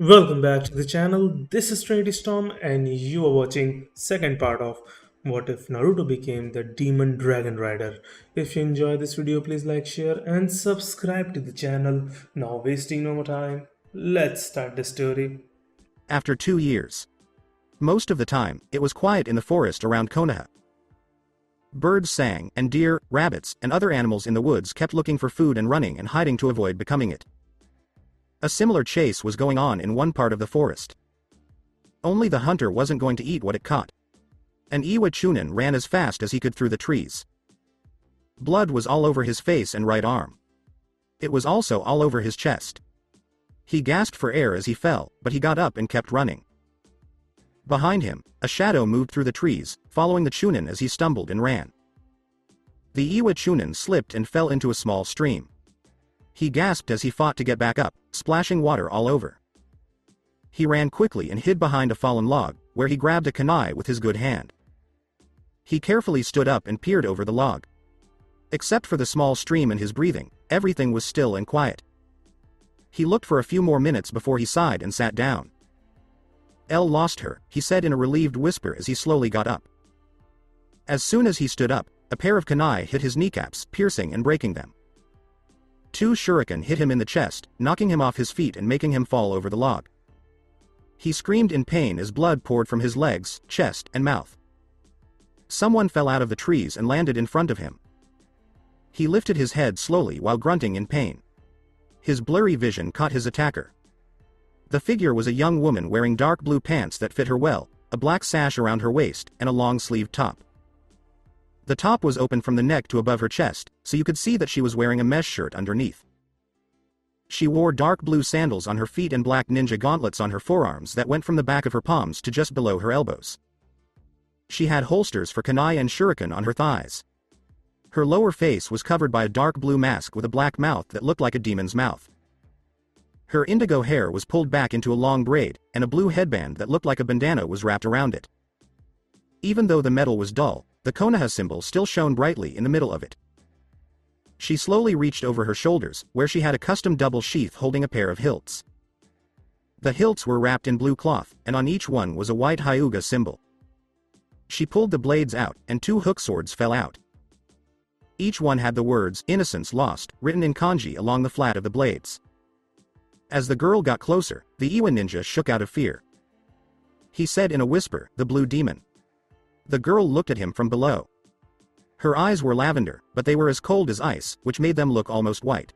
Welcome back to the channel. This is Trinity Storm and you are watching second part of What If Naruto Became the Demon Dragon Rider. If you enjoy this video, please like, share and subscribe to the channel. Now wasting no more time, let's start the story. After 2 years. Most of the time, it was quiet in the forest around Konoha. Birds sang, and deer, rabbits, and other animals in the woods kept looking for food and running and hiding to avoid becoming it. A similar chase was going on in one part of the forest. Only the hunter wasn't going to eat what it caught. And Iwa Chunin ran as fast as he could through the trees. Blood was all over his face and right arm. It was also all over his chest. He gasped for air as he fell, but he got up and kept running. Behind him, a shadow moved through the trees, following the Chunin as he stumbled and ran. The Iwa Chunin slipped and fell into a small stream. He gasped as he fought to get back up, splashing water all over. He ran quickly and hid behind a fallen log, where he grabbed a kunai with his good hand. He carefully stood up and peered over the log. Except for the small stream and his breathing, everything was still and quiet. He looked for a few more minutes before he sighed and sat down. Elle lost her, he said in a relieved whisper as he slowly got up. As soon as he stood up, a pair of kunai hit his kneecaps, piercing and breaking them. Two shuriken hit him in the chest, knocking him off his feet and making him fall over the log. He screamed in pain as blood poured from his legs, chest, and mouth. Someone fell out of the trees and landed in front of him. He lifted his head slowly while grunting in pain. His blurry vision caught his attacker. The figure was a young woman wearing dark blue pants that fit her well, a black sash around her waist, and a long-sleeved top. The top was open from the neck to above her chest, so you could see that she was wearing a mesh shirt underneath. She wore dark blue sandals on her feet and black ninja gauntlets on her forearms that went from the back of her palms to just below her elbows. She had holsters for kunai and shuriken on her thighs. Her lower face was covered by a dark blue mask with a black mouth that looked like a demon's mouth. Her indigo hair was pulled back into a long braid, and a blue headband that looked like a bandana was wrapped around it. Even though the metal was dull, the Konoha symbol still shone brightly in the middle of it. She slowly reached over her shoulders, where she had a custom double sheath holding a pair of hilts. The hilts were wrapped in blue cloth, and on each one was a white Hyuga symbol. She pulled the blades out, and two hook swords fell out. Each one had the words, "Innocence Lost," written in kanji along the flat of the blades. As the girl got closer, the Iwa ninja shook out of fear. He said in a whisper, "The blue demon." The girl looked at him from below. Her eyes were lavender, but they were as cold as ice, which made them look almost white.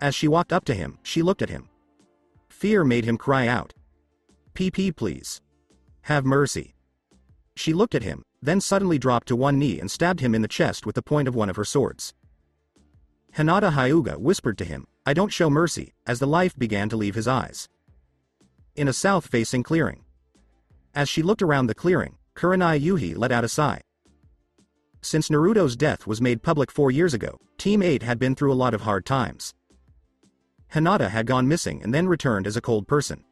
As she walked up to him, she looked at him. Fear made him cry out. "PP please. Have mercy." She looked at him, then suddenly dropped to one knee and stabbed him in the chest with the point of one of her swords. Hinata Hyuga whispered to him, "I don't show mercy," as the life began to leave his eyes. In a south-facing clearing. As she looked around the clearing, Kurenai Yuhi let out a sigh. Since Naruto's death was made public 4 years ago, Team 8 had been through a lot of hard times. Hinata had gone missing and then returned as a cold person.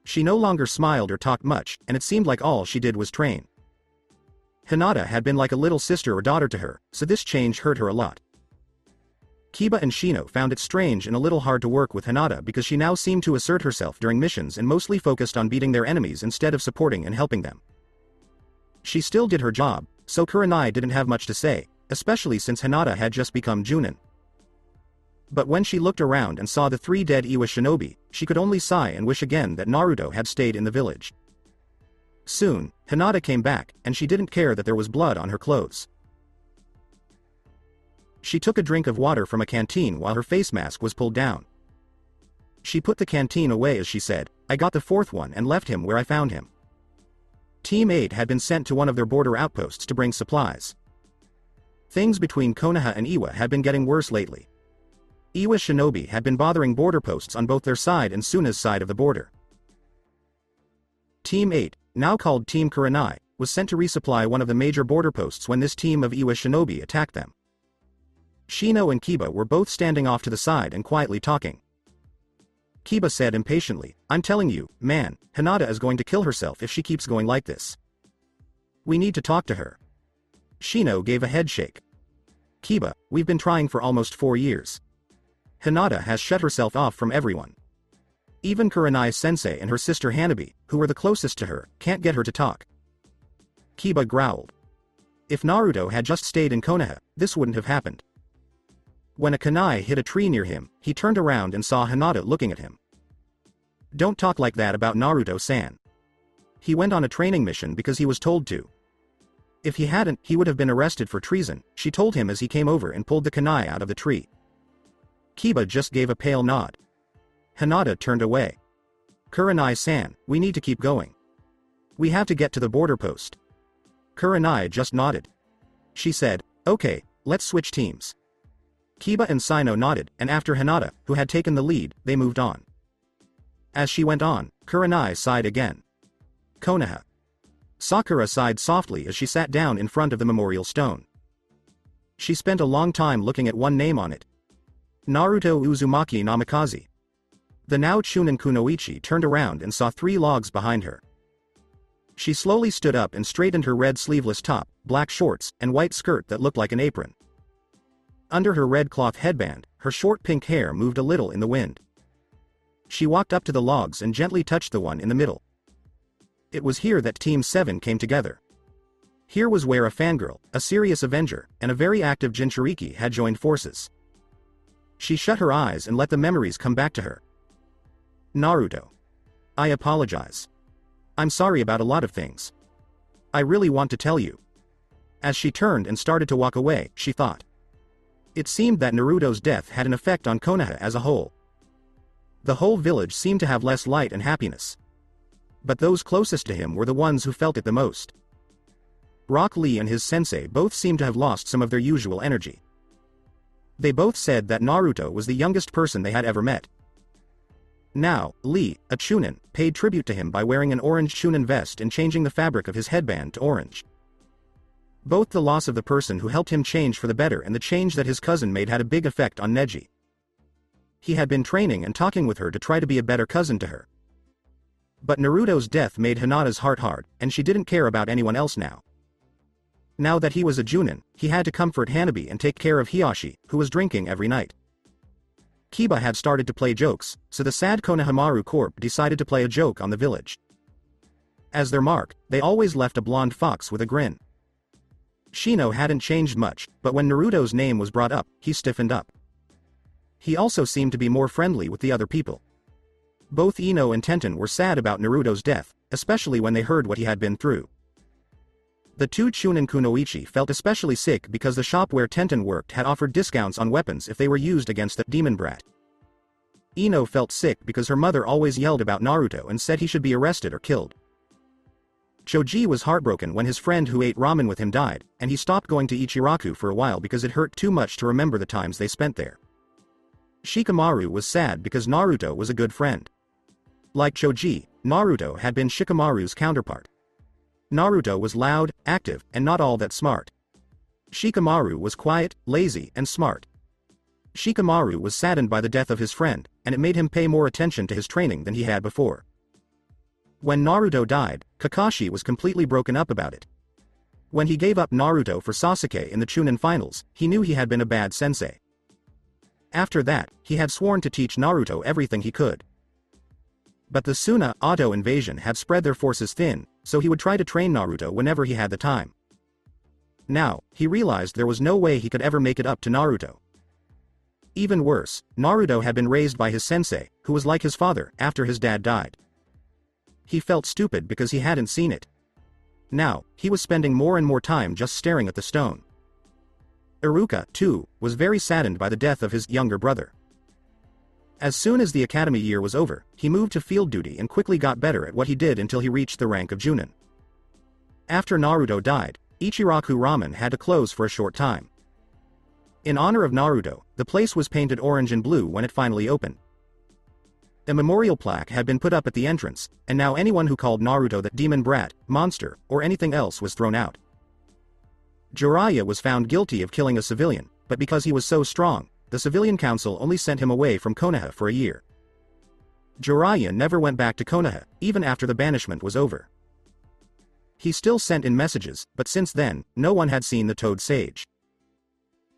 She no longer smiled or talked much, and it seemed like all she did was train. Hinata had been like a little sister or daughter to her, so this change hurt her a lot. Kiba and Shino found it strange and a little hard to work with Hinata because she now seemed to assert herself during missions and mostly focused on beating their enemies instead of supporting and helping them. She still did her job, so Kurenai didn't have much to say, especially since Hinata had just become Junin. But when she looked around and saw the 3 dead Iwa shinobi, she could only sigh and wish again that Naruto had stayed in the village. Soon, Hinata came back, and she didn't care that there was blood on her clothes. She took a drink of water from a canteen while her face mask was pulled down. She put the canteen away as she said, "I got the 4th one and left him where I found him." Team 8 had been sent to one of their border outposts to bring supplies. Things between Konoha and Iwa had been getting worse lately. Iwa shinobi had been bothering border posts on both their side and Suna's side of the border. Team 8, now called Team Kurenai, was sent to resupply one of the major border posts when this team of Iwa shinobi attacked them. Shino and Kiba were both standing off to the side and quietly talking. Kiba said impatiently, "I'm telling you, man, Hinata is going to kill herself if she keeps going like this. We need to talk to her." Shino gave a head shake. "Kiba, we've been trying for almost 4 years. Hinata has shut herself off from everyone. Even Kurenai-sensei and her sister Hanabi, who were the closest to her, can't get her to talk. Kiba growled. If Naruto had just stayed in Konoha, this wouldn't have happened. When a kunai hit a tree near him, he turned around and saw Hinata looking at him. Don't talk like that about Naruto-san. He went on a training mission because he was told to. If he hadn't, he would have been arrested for treason, she told him as he came over and pulled the kunai out of the tree. Kiba just gave a pale nod. Hinata turned away. Kurenai-san, we need to keep going. We have to get to the border post. Kurenai just nodded. She said, okay, let's switch teams. Kiba and Sino nodded, and after Hinata, who had taken the lead, they moved on. As she went on, Kurenai sighed again. Konoha. Sakura sighed softly as she sat down in front of the memorial stone. She spent a long time looking at one name on it. Naruto Uzumaki Namikaze. The now Chunin Kunoichi turned around and saw 3 logs behind her. She slowly stood up and straightened her red sleeveless top, black shorts, and white skirt that looked like an apron. Under her red cloth headband, her short pink hair moved a little in the wind. She walked up to the logs and gently touched the one in the middle. It was here that Team 7 came together. Here was where a fangirl, a serious avenger, and a very active Jinchuriki had joined forces. She shut her eyes and let the memories come back to her. Naruto. I apologize. I'm sorry about a lot of things. I really want to tell you. As she turned and started to walk away, she thought. It seemed that Naruto's death had an effect on Konoha as a whole. The whole village seemed to have less light and happiness. But those closest to him were the ones who felt it the most. Rock Lee and his sensei both seemed to have lost some of their usual energy. They both said that Naruto was the youngest person they had ever met. Now, Lee, a Chunin, paid tribute to him by wearing an orange Chunin vest and changing the fabric of his headband to orange. Both the loss of the person who helped him change for the better and the change that his cousin made had a big effect on Neji. He had been training and talking with her to try to be a better cousin to her. But Naruto's death made Hinata's heart hard, and she didn't care about anyone else now. Now that he was a Junin, he had to comfort Hanabi and take care of Hiyashi, who was drinking every night. Kiba had started to play jokes, so the sad Konohamaru Corp decided to play a joke on the village. As their mark, they always left a blonde fox with a grin. Shino hadn't changed much, but when Naruto's name was brought up, he stiffened up. He also seemed to be more friendly with the other people. Both Ino and Tenten were sad about Naruto's death, especially when they heard what he had been through. The 2 Chunin Kunoichi felt especially sick because the shop where Tenten worked had offered discounts on weapons if they were used against the demon brat. Ino felt sick because her mother always yelled about Naruto and said he should be arrested or killed. Choji was heartbroken when his friend who ate ramen with him died, and he stopped going to Ichiraku for a while because it hurt too much to remember the times they spent there. Shikamaru was sad because Naruto was a good friend. Like Choji, Naruto had been Shikamaru's counterpart. Naruto was loud, active, and not all that smart. Shikamaru was quiet, lazy, and smart. Shikamaru was saddened by the death of his friend, and it made him pay more attention to his training than he had before. When Naruto died, Kakashi was completely broken up about it. When he gave up Naruto for Sasuke in the Chunin finals, he knew he had been a bad sensei. After that, he had sworn to teach Naruto everything he could. But the Suna Auto invasion had spread their forces thin, so he would try to train Naruto whenever he had the time. Now, he realized there was no way he could ever make it up to Naruto. Even worse, Naruto had been raised by his sensei, who was like his father, after his dad died. He felt stupid because he hadn't seen it. Now, he was spending more and more time just staring at the stone. Iruka, too, was very saddened by the death of his younger brother. As soon as the academy year was over, he moved to field duty and quickly got better at what he did until he reached the rank of Junin. After Naruto died, Ichiraku Ramen had to close for a short time. In honor of Naruto, the place was painted orange and blue when it finally opened. A memorial plaque had been put up at the entrance, and now anyone who called Naruto the demon brat, monster, or anything else was thrown out. Jiraiya was found guilty of killing a civilian, but because he was so strong, the civilian council only sent him away from Konoha for a year. Jiraiya never went back to Konoha, even after the banishment was over. He still sent in messages, but since then, no one had seen the Toad Sage.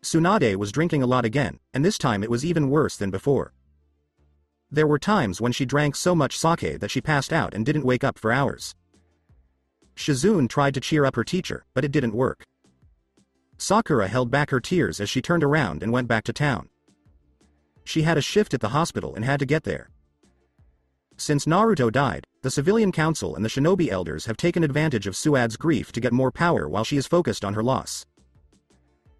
Tsunade was drinking a lot again, and this time it was even worse than before. There were times when she drank so much sake that she passed out and didn't wake up for hours. Shizune tried to cheer up her teacher, but it didn't work. Sakura held back her tears as she turned around and went back to town. She had a shift at the hospital and had to get there. Since Naruto died, the civilian council and the shinobi elders have taken advantage of Suade's grief to get more power while she is focused on her loss.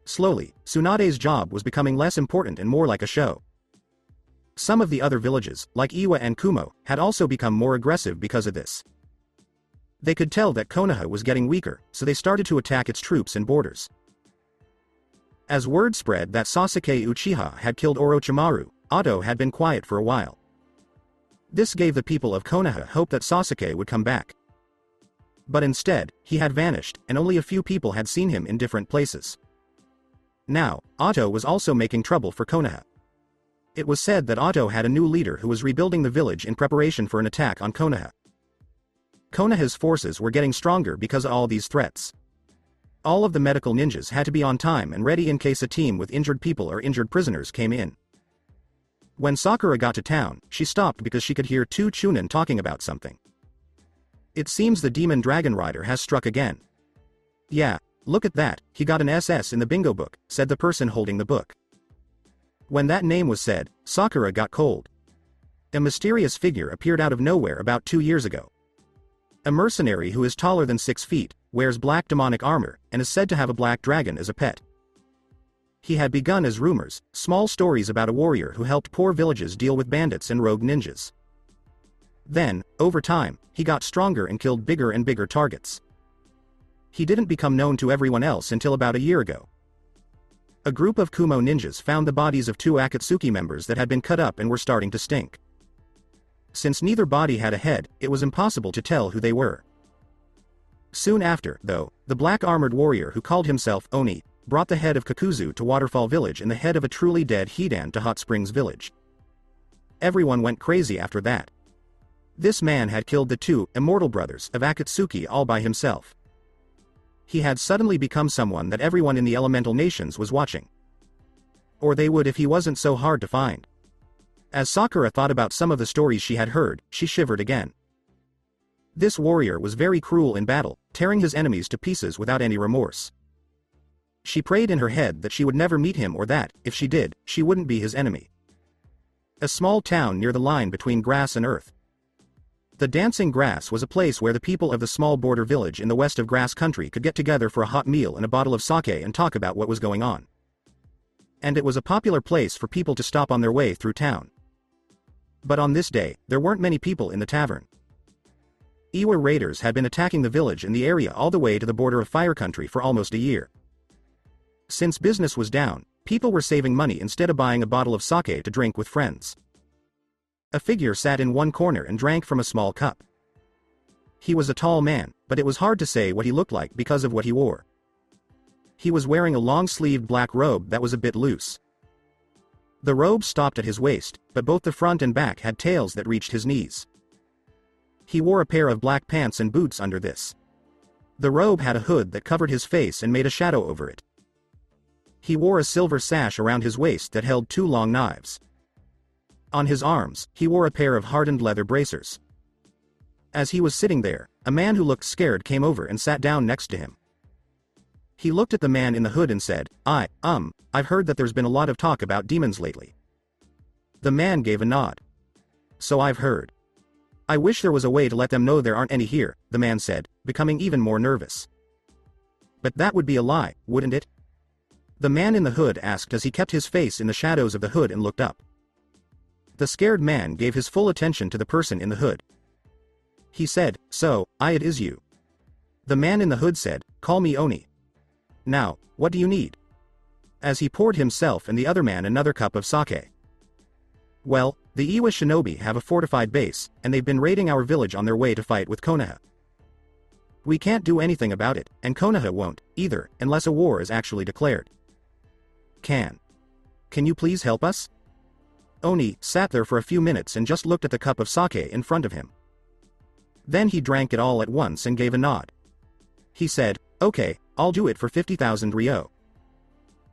Slowly, Tsunade's job was becoming less important and more like a show. Some of the other villages, like Iwa and Kumo, had also become more aggressive because of this. They could tell that Konoha was getting weaker, so they started to attack its troops and borders. As word spread that Sasuke Uchiha had killed Orochimaru, Oto had been quiet for a while. This gave the people of Konoha hope that Sasuke would come back. But instead, he had vanished, and only a few people had seen him in different places. Now, Oto was also making trouble for Konoha. It was said that Oto had a new leader who was rebuilding the village in preparation for an attack on Konoha. Konoha's forces were getting stronger because of all these threats. All of the medical ninjas had to be on time and ready in case a team with injured people or injured prisoners came in. When Sakura got to town, she stopped because she could hear two Chunin talking about something. It seems the demon dragon rider has struck again. Yeah, look at that, he got an SS in the bingo book, said the person holding the book. When that name was said, Sakura got cold. A mysterious figure appeared out of nowhere about 2 years ago. A mercenary who is taller than 6 feet, wears black demonic armor, and is said to have a black dragon as a pet. He had begun as rumors, small stories about a warrior who helped poor villages deal with bandits and rogue ninjas. Then, over time, he got stronger and killed bigger and bigger targets. He didn't become known to everyone else until about a year ago. A group of Kumo ninjas found the bodies of 2 Akatsuki members that had been cut up and were starting to stink. Since neither body had a head, it was impossible to tell who they were. Soon after, though, the black-armored warrior who called himself Oni, brought the head of Kakuzu to Waterfall Village and the head of a truly dead Hidan to Hot Springs Village. Everyone went crazy after that. This man had killed the 2 immortal brothers of Akatsuki all by himself. He had suddenly become someone that everyone in the elemental nations was watching. Or they would if he wasn't so hard to find. As Sakura thought about some of the stories she had heard, she shivered again. This warrior was very cruel in battle, tearing his enemies to pieces without any remorse. She prayed in her head that she would never meet him or that, if she did, she wouldn't be his enemy. A small town near the line between grass and earth. The Dancing Grass was a place where the people of the small border village in the west of Grass Country could get together for a hot meal and a bottle of sake and talk about what was going on. And it was a popular place for people to stop on their way through town. But on this day, there weren't many people in the tavern. Iwa raiders had been attacking the village and the area all the way to the border of Fire Country for almost a year. Since business was down, people were saving money instead of buying a bottle of sake to drink with friends. A figure sat in one corner and drank from a small cup. He was a tall man, but it was hard to say what he looked like because of what he wore. He was wearing a long-sleeved black robe that was a bit loose. The robe stopped at his waist, but both the front and back had tails that reached his knees. He wore a pair of black pants and boots under this. The robe had a hood that covered his face and made a shadow over it. He wore a silver sash around his waist that held 2 long knives. On his arms, he wore a pair of hardened leather bracers. As he was sitting there, a man who looked scared came over and sat down next to him. He looked at the man in the hood and said, I've heard that there's been a lot of talk about demons lately. The man gave a nod. So I've heard. I wish there was a way to let them know there aren't any here, the man said, becoming even more nervous. But that would be a lie, wouldn't it? The man in the hood asked as he kept his face in the shadows of the hood and looked up. The scared man gave his full attention to the person in the hood. He said, So, it is you. The man in the hood said, Call me Oni. Now, what do you need? As he poured himself and the other man another cup of sake. Well, the Iwa shinobi have a fortified base, and they've been raiding our village on their way to fight with Konoha. We can't do anything about it, and Konoha won't, either, unless a war is actually declared. Can you please help us? Oni sat there for a few minutes and just looked at the cup of sake in front of him. Then he drank it all at once and gave a nod. He said, Okay, I'll do it for 50,000 ryo.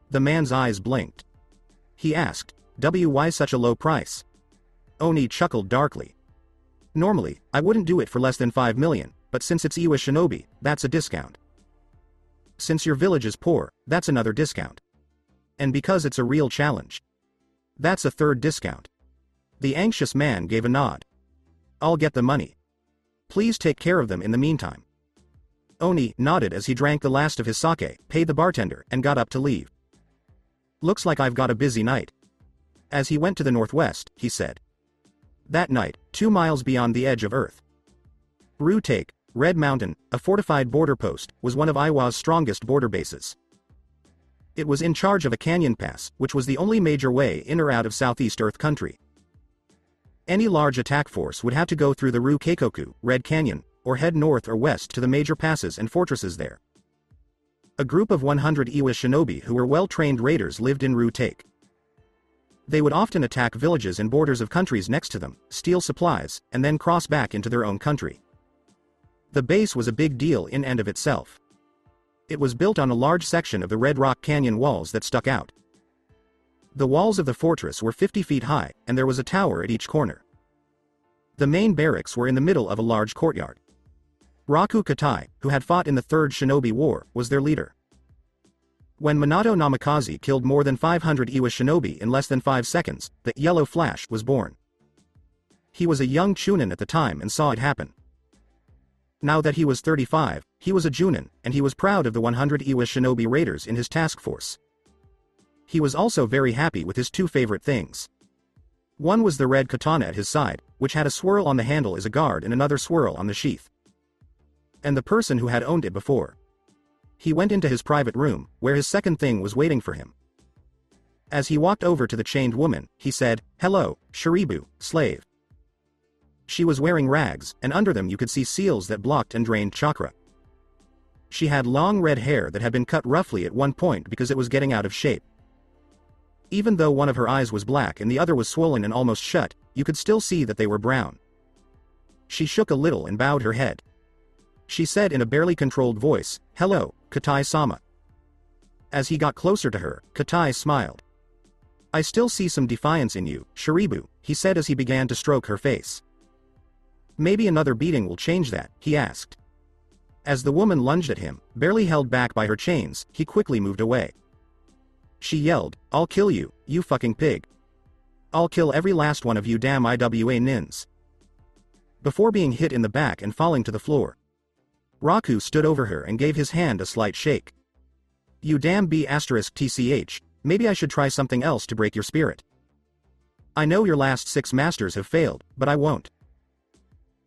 The man's eyes blinked. He asked, why such a low price? Oni chuckled darkly. Normally, I wouldn't do it for less than 5 million, but since it's Iwa Shinobi, that's a discount. Since your village is poor, that's another discount. And because it's a real challenge, that's a third discount. The anxious man gave a nod. I'll get the money. Please take care of them in the meantime. Oni nodded as he drank the last of his sake, paid the bartender, and got up to leave. Looks like I've got a busy night. As he went to the northwest, he said. That night, 2 miles beyond the edge of Earth, Ru-Take, Red Mountain, a fortified border post, was one of Iwa's strongest border bases. It was in charge of a canyon pass, which was the only major way in or out of Southeast Earth country. Any large attack force would have to go through the Ru-Keikoku, Red Canyon, or head north or west to the major passes and fortresses there. A group of 100 Iwa shinobi who were well-trained raiders lived in Ru-Take. They would often attack villages and borders of countries next to them, steal supplies, and then cross back into their own country. The base was a big deal in and of itself. It was built on a large section of the Red Rock Canyon walls that stuck out. The walls of the fortress were 50 feet high, and there was a tower at each corner. The main barracks were in the middle of a large courtyard. Raku Katai, who had fought in the Third Shinobi War, was their leader. When Minato Namikaze killed more than 500 Iwa shinobi in less than 5 seconds, the Yellow Flash was born. He was a young Chunin at the time and saw it happen. Now that he was 35, he was a Junin, and he was proud of the 100 Iwa shinobi raiders in his task force. He was also very happy with his 2 favorite things. One was the red katana at his side, which had a swirl on the handle as a guard and another swirl on the sheath. And the person who had owned it before. He went into his private room, where his second thing was waiting for him. As he walked over to the chained woman, he said, "Hello, Shiribu, slave." She was wearing rags, and under them you could see seals that blocked and drained chakra. She had long red hair that had been cut roughly at one point because it was getting out of shape. Even though one of her eyes was black and the other was swollen and almost shut, you could still see that they were brown. She shook a little and bowed her head. She said in a barely controlled voice, "Hello, Katai-sama." As he got closer to her, Katai smiled. "I still see some defiance in you, Shiribu," he said as he began to stroke her face. "Maybe another beating will change that," he asked. As the woman lunged at him, barely held back by her chains, he quickly moved away. She yelled, "I'll kill you, you fucking pig. I'll kill every last one of you damn IWA nins." Before being hit in the back and falling to the floor, Raku stood over her and gave his hand a slight shake. "You damn B***tch, maybe I should try something else to break your spirit. I know your last 6 masters have failed, but I won't.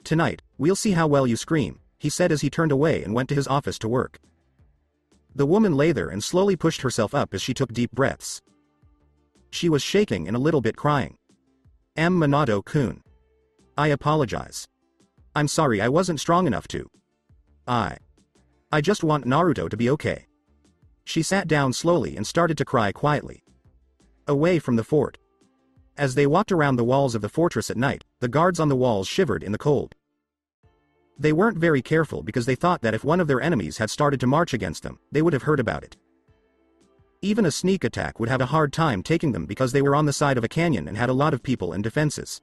Tonight, we'll see how well you scream," he said as he turned away and went to his office to work. The woman lay there and slowly pushed herself up as she took deep breaths. She was shaking and a little bit crying. Minato-kun. I apologize. I'm sorry I wasn't strong enough to. I just want Naruto to be okay. She sat down slowly and started to cry quietly. Away from the fort. As they walked around the walls of the fortress at night, the guards on the walls shivered in the cold. They weren't very careful because they thought that if one of their enemies had started to march against them, they would have heard about it. Even a sneak attack would have a hard time taking them because they were on the side of a canyon and had a lot of people and defenses.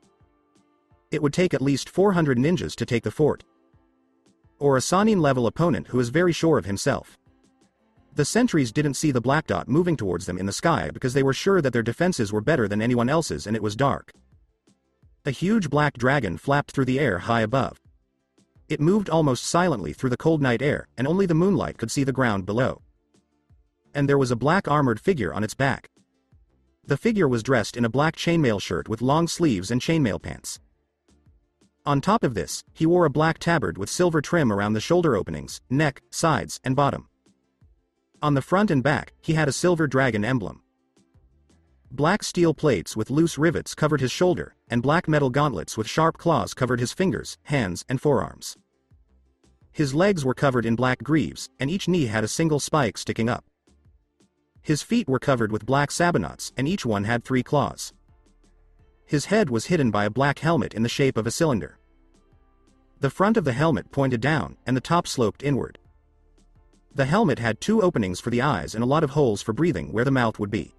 It would take at least 400 ninjas to take the fort. Or a Sannin-level opponent who is very sure of himself. The sentries didn't see the black dot moving towards them in the sky because they were sure that their defenses were better than anyone else's and it was dark. A huge black dragon flapped through the air high above. It moved almost silently through the cold night air, and only the moonlight could see the ground below. And there was a black armored figure on its back. The figure was dressed in a black chainmail shirt with long sleeves and chainmail pants. On top of this, he wore a black tabard with silver trim around the shoulder openings, neck, sides, and bottom. On the front and back, he had a silver dragon emblem. Black steel plates with loose rivets covered his shoulder, and black metal gauntlets with sharp claws covered his fingers, hands, and forearms. His legs were covered in black greaves, and each knee had a single spike sticking up. His feet were covered with black sabinots, and each one had 3 claws. His head was hidden by a black helmet in the shape of a cylinder. The front of the helmet pointed down, and the top sloped inward. The helmet had 2 openings for the eyes and a lot of holes for breathing where the mouth would be.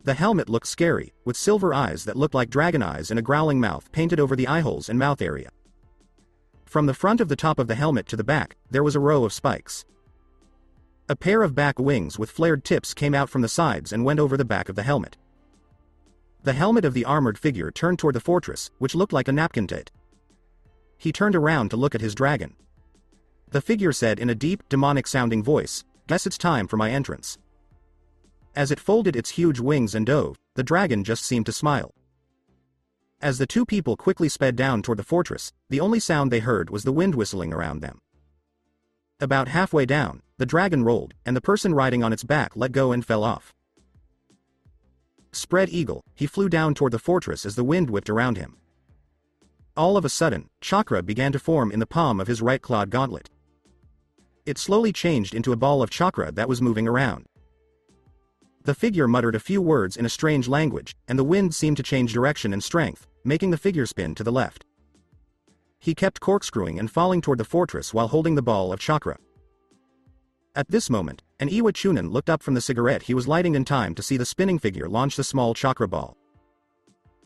The helmet looked scary, with silver eyes that looked like dragon eyes and a growling mouth painted over the eyeholes and mouth area. From the front of the top of the helmet to the back, there was a row of spikes. A pair of back wings with flared tips came out from the sides and went over the back of the helmet. The helmet of the armored figure turned toward the fortress, which looked like a napkin to it. He turned around to look at his dragon. The figure said in a deep, demonic-sounding voice, "Guess it's time for my entrance." As it folded its huge wings and dove, the dragon just seemed to smile. As the two people quickly sped down toward the fortress, the only sound they heard was the wind whistling around them. About halfway down, the dragon rolled, and the person riding on its back let go and fell off. Spread eagle, he flew down toward the fortress as the wind whipped around him. All of a sudden, chakra began to form in the palm of his right clawed gauntlet. It slowly changed into a ball of chakra that was moving around. The figure muttered a few words in a strange language, and the wind seemed to change direction and strength, making the figure spin to the left. He kept corkscrewing and falling toward the fortress while holding the ball of chakra. At this moment, an Iwa Chunin looked up from the cigarette he was lighting in time to see the spinning figure launch the small chakra ball.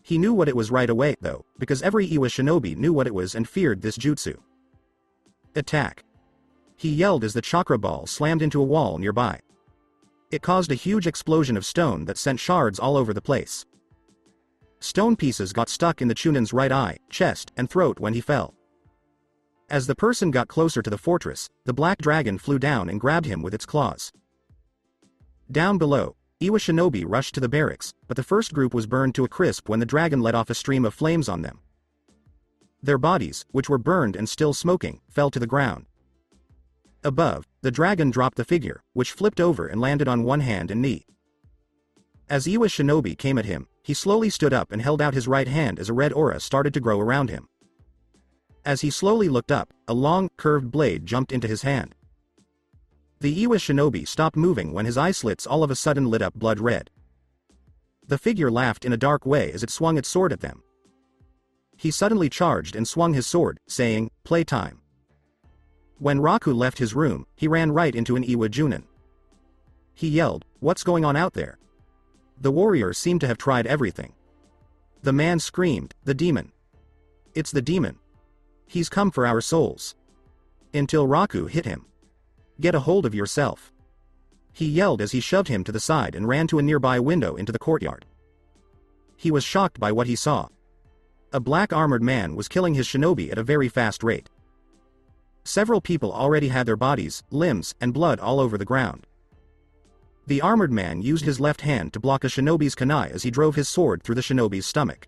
He knew what it was right away, though, because every Iwa shinobi knew what it was and feared this jutsu. Attack! He yelled as the chakra ball slammed into a wall nearby. It caused a huge explosion of stone that sent shards all over the place. Stone pieces got stuck in the Chunin's right eye, chest, and throat when he fell. As the person got closer to the fortress, the black dragon flew down and grabbed him with its claws. Down below, Iwa shinobi rushed to the barracks, but the first group was burned to a crisp when the dragon let off a stream of flames on them. Their bodies, which were burned and still smoking, fell to the ground. Above, the dragon dropped the figure, which flipped over and landed on one hand and knee. As Iwa shinobi came at him, he slowly stood up and held out his right hand as a red aura started to grow around him. As he slowly looked up, a long, curved blade jumped into his hand. The Iwa shinobi stopped moving when his eye slits all of a sudden lit up blood red. The figure laughed in a dark way as it swung its sword at them. He suddenly charged and swung his sword, saying, "Play time." When Raku left his room, he ran right into an Iwa Junin. He yelled, "What's going on out there?" The warrior seemed to have tried everything. The man screamed, "The demon! It's the demon! He's come for our souls!" Until Raku hit him. "Get a hold of yourself!" He yelled as he shoved him to the side and ran to a nearby window into the courtyard. He was shocked by what he saw. A black armored man was killing his shinobi at a very fast rate. Several people already had their bodies, limbs, and blood all over the ground. The armored man used his left hand to block a shinobi's kunai as he drove his sword through the shinobi's stomach.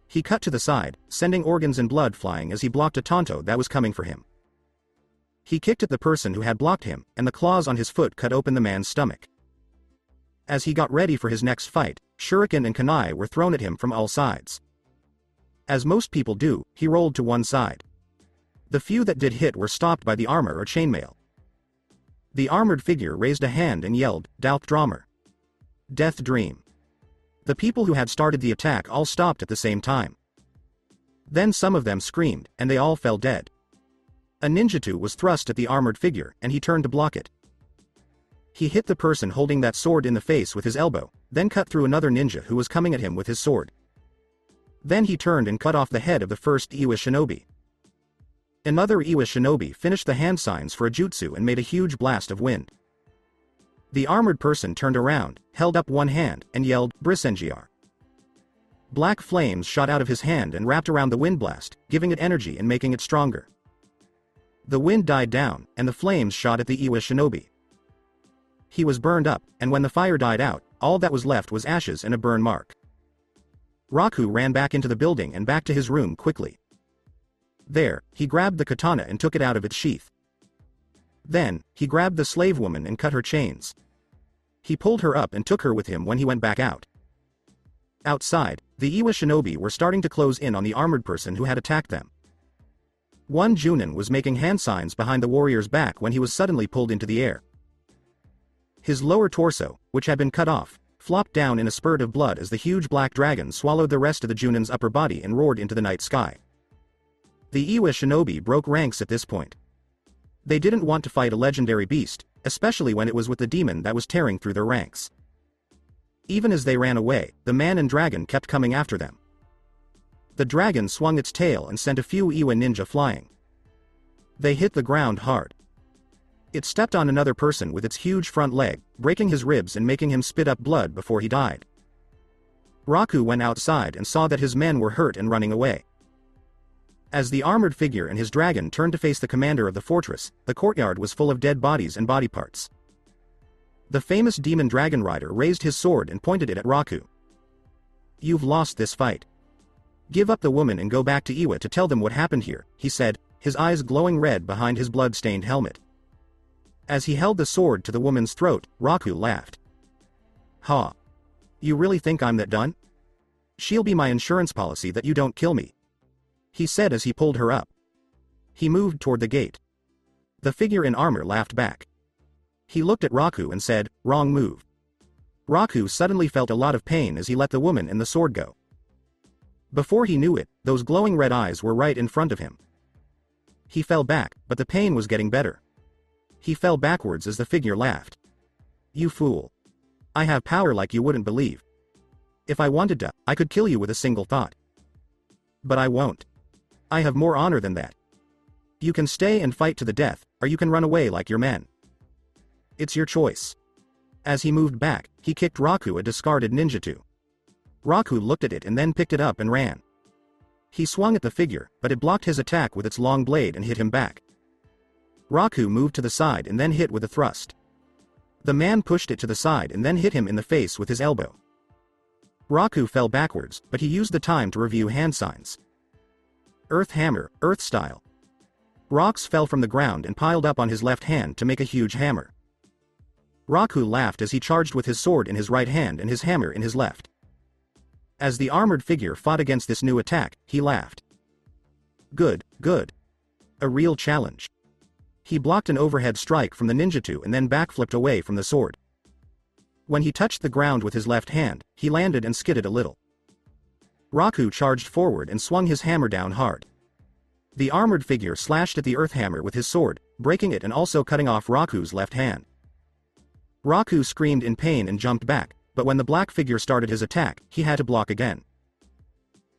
He cut to the side, sending organs and blood flying as he blocked a tonto that was coming for him. He kicked at the person who had blocked him, and the claws on his foot cut open the man's stomach. As he got ready for his next fight, shuriken and kunai were thrown at him from all sides. As most people do, he rolled to one side. The few that did hit were stopped by the armor or chainmail. The armored figure raised a hand and yelled, "Dalpdramer! Death Dream!" The people who had started the attack all stopped at the same time. Then some of them screamed, and they all fell dead. A ninjutsu was thrust at the armored figure, and he turned to block it. He hit the person holding that sword in the face with his elbow, then cut through another ninja who was coming at him with his sword. Then he turned and cut off the head of the first Iwa shinobi. Another Iwa shinobi finished the hand signs for a jutsu and made a huge blast of wind. The armored person turned around, held up one hand, and yelled, "Brisengiar." Black flames shot out of his hand and wrapped around the wind blast, giving it energy and making it stronger. The wind died down, and the flames shot at the Iwa shinobi. He was burned up, and when the fire died out, all that was left was ashes and a burn mark. Raku ran back into the building and back to his room quickly. There, he grabbed the katana and took it out of its sheath. Then, he grabbed the slave woman and cut her chains. He pulled her up and took her with him when he went back out. Outside, the Iwa shinobi were starting to close in on the armored person who had attacked them. One Junin was making hand signs behind the warrior's back when he was suddenly pulled into the air. His lower torso, which had been cut off, flopped down in a spurt of blood as the huge black dragon swallowed the rest of the Junin's upper body and roared into the night sky. The Iwa shinobi broke ranks at this point. They didn't want to fight a legendary beast, especially when it was with the demon that was tearing through their ranks. Even as they ran away, the man and dragon kept coming after them. The dragon swung its tail and sent a few Iwa ninja flying. They hit the ground hard. It stepped on another person with its huge front leg, breaking his ribs and making him spit up blood before he died. Raku went outside and saw that his men were hurt and running away. As the armored figure and his dragon turned to face the commander of the fortress, the courtyard was full of dead bodies and body parts. The famous demon dragon rider raised his sword and pointed it at Raku. "You've lost this fight. Give up the woman and go back to Iwa to tell them what happened here," he said, his eyes glowing red behind his blood-stained helmet. As he held the sword to the woman's throat, Raku laughed. "Ha! You really think I'm that done? She'll be my insurance policy that you don't kill me," he said as he pulled her up. He moved toward the gate. The figure in armor laughed back. He looked at Raku and said, "Wrong move." Raku suddenly felt a lot of pain as he let the woman and the sword go. Before he knew it, those glowing red eyes were right in front of him. He fell back, but the pain was getting better. He fell backwards as the figure laughed. "You fool. I have power like you wouldn't believe. If I wanted to, I could kill you with a single thought. But I won't. I have more honor than that. You can stay and fight to the death, or you can run away like your men. It's your choice." As he moved back, he kicked Raku a discarded ninjutsu. Raku looked at it and then picked it up and ran. He swung at the figure, but it blocked his attack with its long blade and hit him back. Raku moved to the side and then hit with a thrust. The man pushed it to the side and then hit him in the face with his elbow. Raku fell backwards, but he used the time to review hand signs. Earth hammer, earth style. Rocks fell from the ground and piled up on his left hand to make a huge hammer. Raku laughed as he charged with his sword in his right hand and his hammer in his left. As the armored figure fought against this new attack, he laughed. Good, good. A real challenge. He blocked an overhead strike from the ninjutsu and then backflipped away from the sword. When he touched the ground with his left hand, he landed and skidded a little. Raku charged forward and swung his hammer down hard. The armored figure slashed at the earth hammer with his sword, breaking it and also cutting off Raku's left hand. Raku screamed in pain and jumped back, but when the black figure started his attack, he had to block again.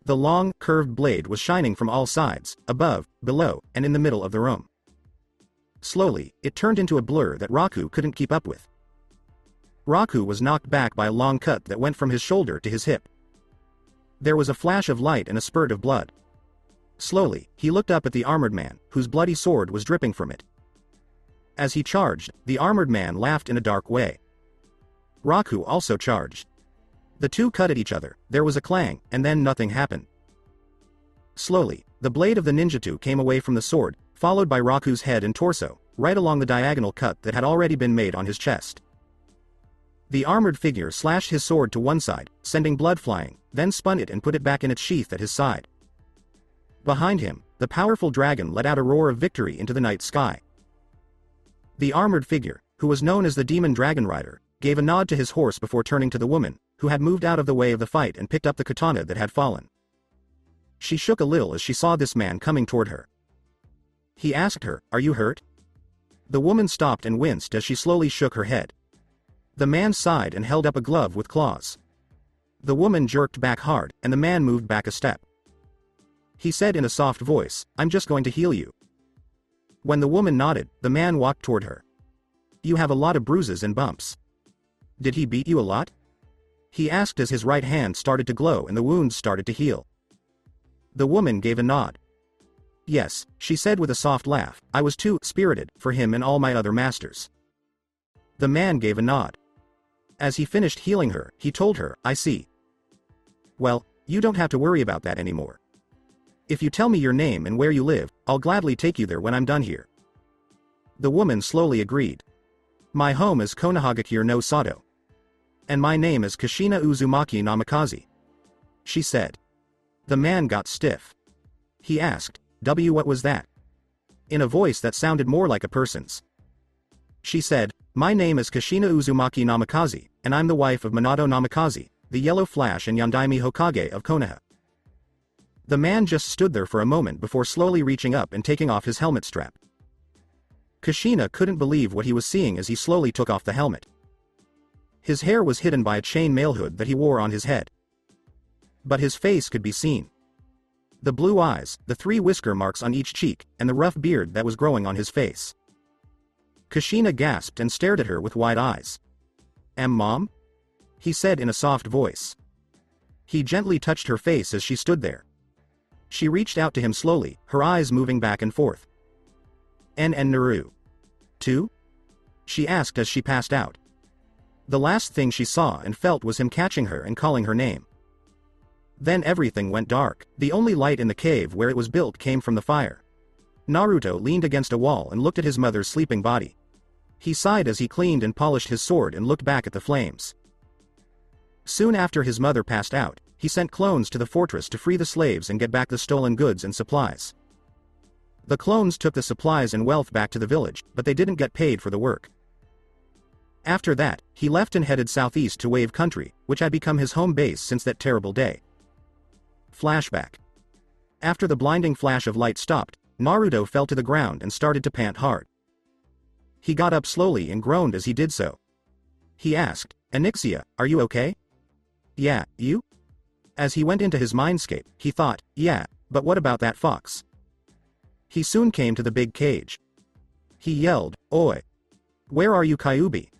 The long, curved blade was shining from all sides, above, below, and in the middle of the room. Slowly, it turned into a blur that Raku couldn't keep up with. Raku was knocked back by a long cut that went from his shoulder to his hip. There was a flash of light and a spurt of blood. Slowly, he looked up at the armored man, whose bloody sword was dripping from it. As he charged, the armored man laughed in a dark way. Raku also charged. The two cut at each other, there was a clang, and then nothing happened. Slowly, the blade of the ninjutsu came away from the sword, followed by Raku's head and torso, right along the diagonal cut that had already been made on his chest. The armored figure slashed his sword to one side, sending blood flying, then spun it and put it back in its sheath at his side. Behind him, the powerful dragon let out a roar of victory into the night sky. The armored figure, who was known as the demon dragon rider, gave a nod to his horse before turning to the woman, who had moved out of the way of the fight and picked up the katana that had fallen. She shook a little as she saw this man coming toward her. He asked her, "Are you hurt?" The woman stopped and winced as she slowly shook her head. The man sighed and held up a glove with claws. The woman jerked back hard, and the man moved back a step. He said in a soft voice, "I'm just going to heal you." When the woman nodded, the man walked toward her. "You have a lot of bruises and bumps. Did he beat you a lot?" he asked as his right hand started to glow and the wounds started to heal. The woman gave a nod. "Yes," she said with a soft laugh, "I was too spirited for him and all my other masters." The man gave a nod. As he finished healing her, he told her, "I see. Well, you don't have to worry about that anymore. If you tell me your name and where you live, I'll gladly take you there when I'm done here." The woman slowly agreed. "My home is Konohagakure no Sato. And my name is Kushina Uzumaki Namikaze," she said. The man got stiff. He asked, What was that?" in a voice that sounded more like a person's. She said, "My name is Kushina Uzumaki Namikaze, and I'm the wife of Minato Namikaze, the Yellow Flash and Yondaime Hokage of Konoha." The man just stood there for a moment before slowly reaching up and taking off his helmet strap. Kushina couldn't believe what he was seeing as he slowly took off the helmet. His hair was hidden by a chain-mail hood that he wore on his head. But his face could be seen. The blue eyes, the 3 whisker marks on each cheek, and the rough beard that was growing on his face. Kushina gasped and stared at her with wide eyes. Mom? He said in a soft voice. He gently touched her face as she stood there. She reached out to him slowly, her eyes moving back and forth. Naru. Too? She asked as she passed out. The last thing she saw and felt was him catching her and calling her name. Then everything went dark. The only light in the cave where it was built came from the fire. Naruto leaned against a wall and looked at his mother's sleeping body. He sighed as he cleaned and polished his sword and looked back at the flames. Soon after his mother passed out, he sent clones to the fortress to free the slaves and get back the stolen goods and supplies. The clones took the supplies and wealth back to the village, but they didn't get paid for the work. After that, he left and headed southeast to Wave Country, which had become his home base since that terrible day. Flashback. After the blinding flash of light stopped, Naruto fell to the ground and started to pant hard. He got up slowly and groaned as he did so. He asked, "Anixia, are you okay?" "Yeah, you?" As he went into his mindscape, he thought, "Yeah, but what about that fox?" He soon came to the big cage. He yelled, "Oi! Where are you, Kyuubi?"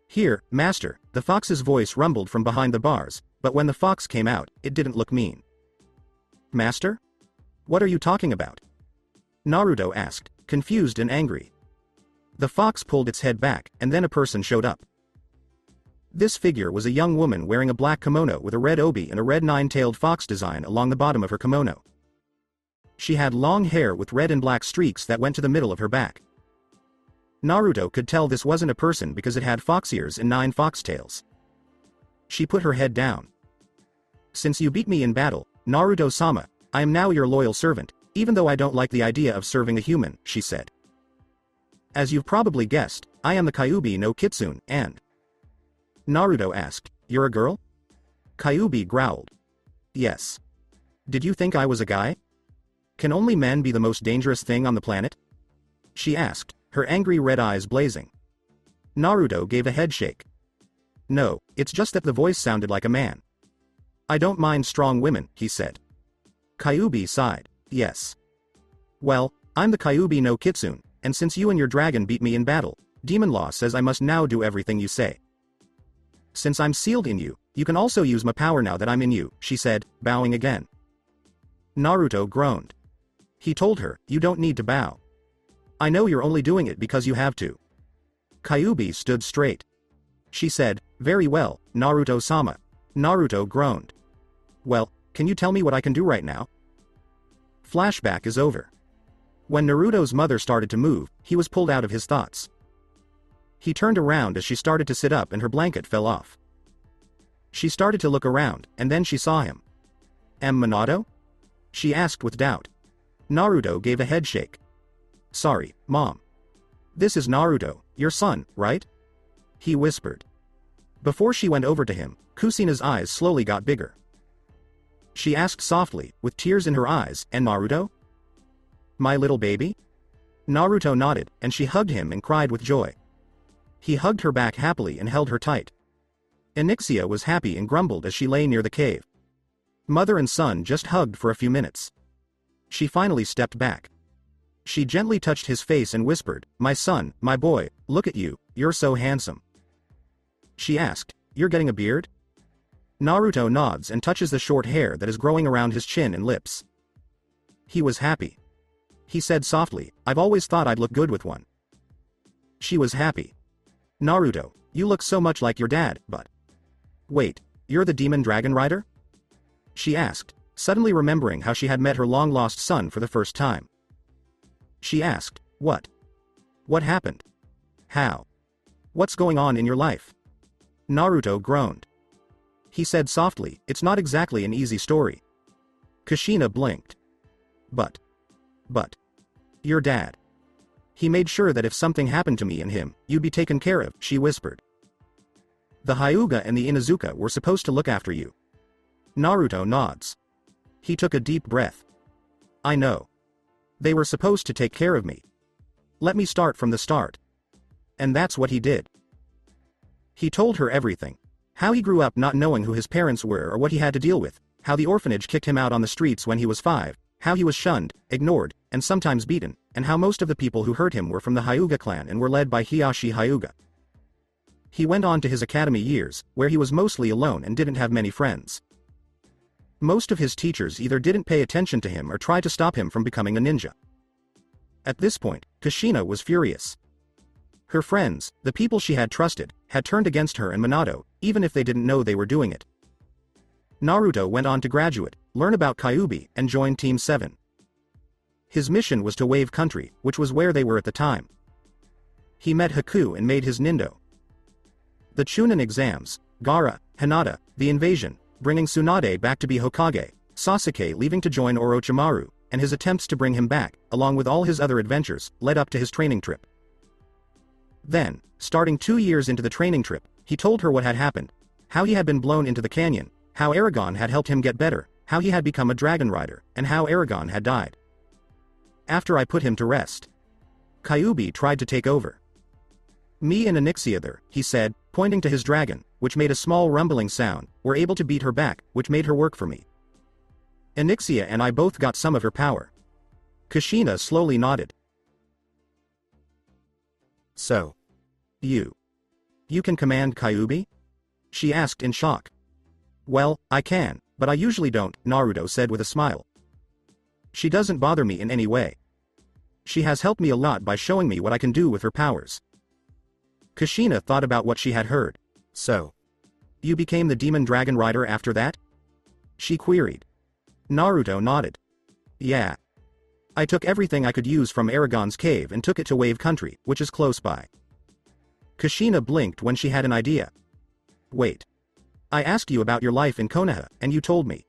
"Here, master," the fox's voice rumbled from behind the bars, but when the fox came out, it didn't look mean. "Master? What are you talking about?" Naruto asked, confused and angry. The fox pulled its head back, and then a person showed up. This figure was a young woman wearing a black kimono with a red obi and a red 9-tailed fox design along the bottom of her kimono. She had long hair with red and black streaks that went to the middle of her back. Naruto could tell this wasn't a person because it had fox ears and 9 fox tails. She put her head down. "Since you beat me in battle, Naruto-sama, I am now your loyal servant, even though I don't like the idea of serving a human," she said. "As you've probably guessed, I am the Kyuubi no Kitsune, and..." Naruto asked, "You're a girl?" Kyuubi growled. "Yes. Did you think I was a guy? Can only men be the most dangerous thing on the planet?" She asked, her angry red eyes blazing. Naruto gave a head shake. "No, it's just that the voice sounded like a man." "I don't mind strong women," he said. Kyuubi sighed. "Yes. Well, I'm the Kyuubi no Kitsune, and since you and your dragon beat me in battle, demon law says I must now do everything you say. Since I'm sealed in you, you can also use my power now that I'm in you," she said, bowing again. Naruto groaned. He told her, "You don't need to bow. I know you're only doing it because you have to." Kyuubi stood straight. She said, "Very well, Naruto-sama." Naruto groaned. "Well, can you tell me what I can do right now?" Flashback is over. When Naruto's mother started to move, he was pulled out of his thoughts. He turned around as she started to sit up and her blanket fell off. She started to look around, and then she saw him. "Minato?" she asked with doubt. Naruto gave a head shake. "Sorry, Mom. This is Naruto, your son, right?" he whispered. Before she went over to him, Kushina's eyes slowly got bigger. She asked softly, with tears in her eyes, "And Naruto? My little baby?" Naruto nodded, and she hugged him and cried with joy. He hugged her back happily and held her tight. Anixia was happy and grumbled as she lay near the cave. Mother and son just hugged for a few minutes. She finally stepped back. She gently touched his face and whispered, "My son, my boy, look at you, you're so handsome." She asked, "You're getting a beard?" Naruto nods and touches the short hair that is growing around his chin and lips. He was happy. He said softly, "I've always thought I'd look good with one." She was happy. "Naruto, you look so much like your dad, but..." "Wait, you're the demon dragon rider?" she asked, suddenly remembering how she had met her long-lost son for the first time. She asked, "What? What happened? How? What's going on in your life?" Naruto groaned. He said softly, "It's not exactly an easy story." Kushina blinked. But. Your dad. He made sure that if something happened to me and him, you'd be taken care of," she whispered. "The Hyuga and the Inuzuka were supposed to look after you." Naruto nods. He took a deep breath. "I know. They were supposed to take care of me. Let me start from the start." And that's what he did. He told her everything. How he grew up not knowing who his parents were or what he had to deal with, how the orphanage kicked him out on the streets when he was 5, how he was shunned, ignored, and sometimes beaten, and how most of the people who hurt him were from the Hyuga clan and were led by Hiyashi Hyuga. He went on to his academy years, where he was mostly alone and didn't have many friends. Most of his teachers either didn't pay attention to him or tried to stop him from becoming a ninja. At this point, Kushina was furious. Her friends, the people she had trusted, had turned against her and Minato, even if they didn't know they were doing it. Naruto went on to graduate, learn about Kyuubi, and join Team 7. His mission was to Wave Country, which was where they were at the time. He met Haku and made his Nindo. The Chunin exams, Gaara, Hinata, the invasion, bringing Tsunade back to be Hokage, Sasuke leaving to join Orochimaru, and his attempts to bring him back, along with all his other adventures, led up to his training trip. Then, starting 2 years into the training trip, he told her what had happened, how he had been blown into the canyon, how Aragon had helped him get better, how he had become a dragon rider, and how Aragon had died. After I put him to rest, Kyuubi tried to take over. Me and Onyxia there, he said, pointing to his dragon, which made a small rumbling sound, were able to beat her back, which made her work for me. Onyxia and I both got some of her power. Kushina slowly nodded. So, you can command Kyuubi? She asked in shock. Well, I can, but I usually don't, Naruto said with a smile. She doesn't bother me in any way. She has helped me a lot by showing me what I can do with her powers. Kushina thought about what she had heard. So, you became the demon dragon rider after that? She queried. Naruto nodded. Yeah. I took everything I could use from Aragon's cave and took it to Wave Country, which is close by. Kushina blinked when she had an idea. Wait. I asked you about your life in Konoha, and you told me.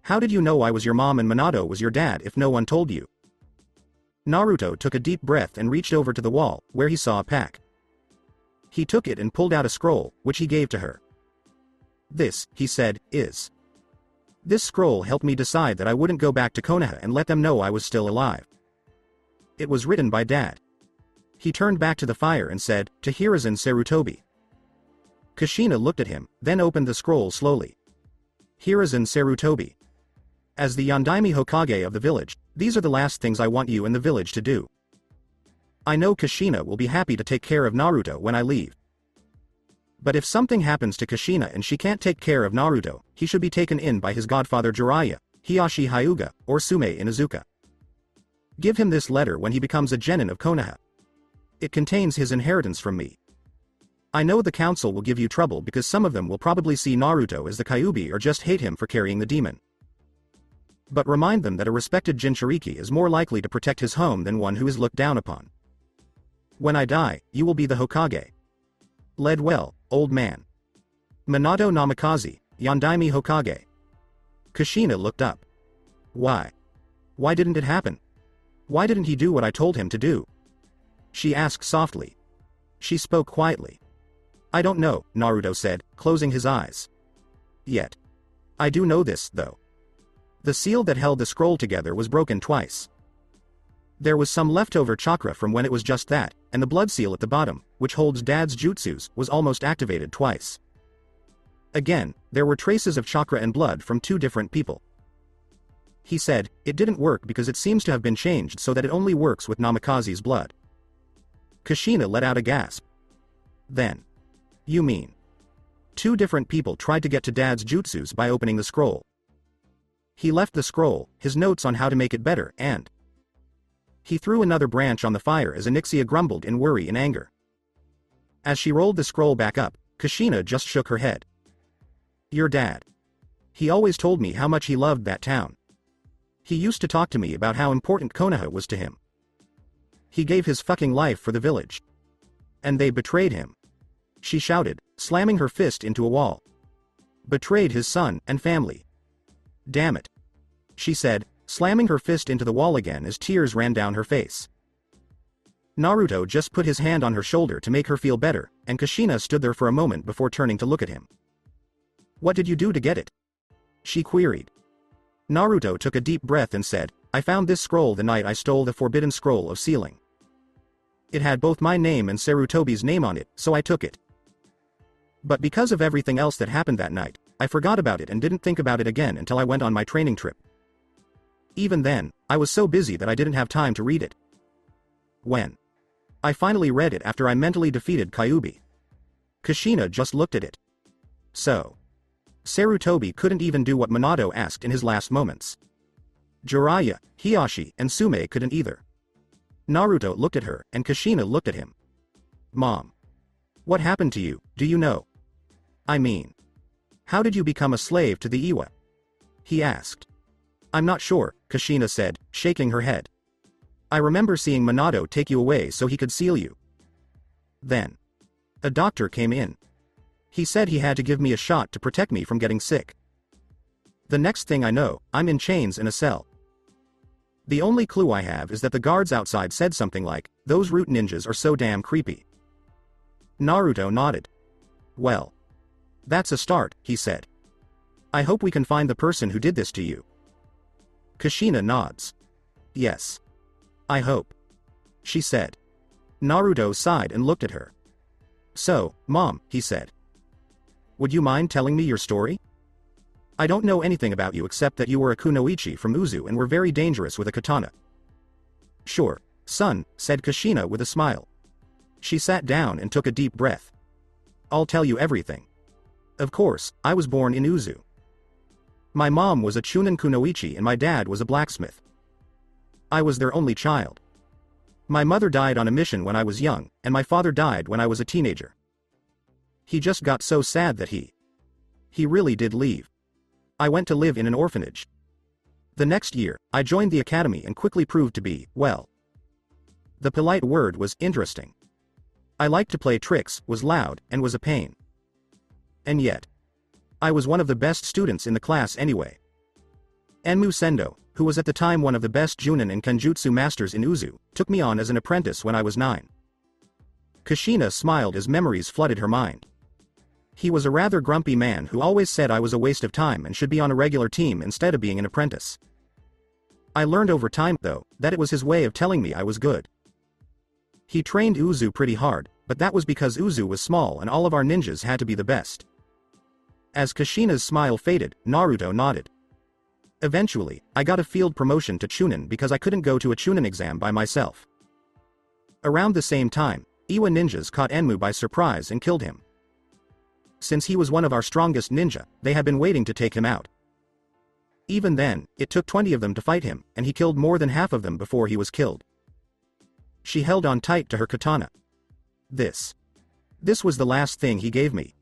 How did you know I was your mom and Minato was your dad if no one told you? Naruto took a deep breath and reached over to the wall, where he saw a pack. He took it and pulled out a scroll, which he gave to her. This, he said, is. This scroll helped me decide that I wouldn't go back to Konoha and let them know I was still alive. It was written by Dad. He turned back to the fire and said, to Hiruzen Sarutobi. Kushina looked at him, then opened the scroll slowly. Hiruzen Sarutobi. As the Yondaime Hokage of the village, these are the last things I want you and the village to do. I know Kushina will be happy to take care of Naruto when I leave. But if something happens to Kushina and she can't take care of Naruto, he should be taken in by his godfather Jiraiya, Hiyashi Hyuga, or Sume Inuzuka. Give him this letter when he becomes a genin of Konoha. It contains his inheritance from me. I know the council will give you trouble because some of them will probably see Naruto as the Kyuubi or just hate him for carrying the demon. But remind them that a respected Jinchuriki is more likely to protect his home than one who is looked down upon. When I die, you will be the Hokage. Led well, old man. Minato Namikaze, Yondaime Hokage. Kushina looked up. Why? Why didn't it happen? Why didn't he do what I told him to do? She asked softly. She spoke quietly. I don't know, Naruto said, closing his eyes. Yet. I do know this, though. The seal that held the scroll together was broken twice. There was some leftover chakra from when it was just that, and the blood seal at the bottom, which holds Dad's jutsus, was almost activated twice. Again, there were traces of chakra and blood from 2 different people. He said, it didn't work because it seems to have been changed so that it only works with Namikaze's blood. Kushina let out a gasp. Then. You mean? 2 different people tried to get to Dad's jutsus by opening the scroll. He left the scroll, his notes on how to make it better, and he threw another branch on the fire as Onyxia grumbled in worry and anger. As she rolled the scroll back up, Kushina just shook her head. Your dad. He always told me how much he loved that town. He used to talk to me about how important Konoha was to him. He gave his fucking life for the village. And they betrayed him. She shouted, slamming her fist into a wall. Betrayed his son and family. Damn it. She said, slamming her fist into the wall again as tears ran down her face. Naruto just put his hand on her shoulder to make her feel better, and Kushina stood there for a moment before turning to look at him. What did you do to get it? She queried. Naruto took a deep breath and said, I found this scroll the night I stole the forbidden scroll of sealing. It had both my name and Sarutobi's name on it, so I took it. But because of everything else that happened that night, I forgot about it and didn't think about it again until I went on my training trip. Even then, I was so busy that I didn't have time to read it. When I finally read it after I mentally defeated Kyuubi, Kushina just looked at it. So Sarutobi couldn't even do what Minato asked in his last moments. Jiraiya, Hiashi, and Sume couldn't either. Naruto looked at her, and Kushina looked at him. Mom. What happened to you, do you know? I mean, how did you become a slave to the Iwa? He asked. I'm not sure, Kushina said, shaking her head. I remember seeing Minato take you away so he could seal you. Then a doctor came in. He said he had to give me a shot to protect me from getting sick. The next thing I know, I'm in chains in a cell. The only clue I have is that the guards outside said something like, "Those root ninjas are so damn creepy." Naruto nodded. Well, that's a start, he said. I hope we can find the person who did this to you. Kushina nods. Yes. I hope. She said. Naruto sighed and looked at her. So, Mom, he said. Would you mind telling me your story? I don't know anything about you except that you were a kunoichi from Uzu and were very dangerous with a katana. Sure, son, said Kushina with a smile. She sat down and took a deep breath. I'll tell you everything. Of course, I was born in Uzu. My mom was a Chunin kunoichi and my dad was a blacksmith. I was their only child. My mother died on a mission when I was young, and my father died when I was a teenager. He just got so sad that he really did leave. I went to live in an orphanage. The next year, I joined the academy and quickly proved to be, well. The polite word was interesting. I liked to play tricks, was loud, and was a pain. And yet, I was one of the best students in the class anyway. Enmu Sendo, who was at the time one of the best Junin and Kenjutsu masters in Uzu, took me on as an apprentice when I was 9. Kushina smiled as memories flooded her mind. He was a rather grumpy man who always said I was a waste of time and should be on a regular team instead of being an apprentice. I learned over time, though, that it was his way of telling me I was good. He trained Uzu pretty hard, but that was because Uzu was small and all of our ninjas had to be the best. As Kushina's smile faded, Naruto nodded. Eventually, I got a field promotion to Chunin because I couldn't go to a Chunin exam by myself. Around the same time, Iwa ninjas caught Enmu by surprise and killed him. Since he was one of our strongest ninja, they had been waiting to take him out. Even then, it took 20 of them to fight him, and he killed more than half of them before he was killed. She held on tight to her katana. This was the last thing he gave me.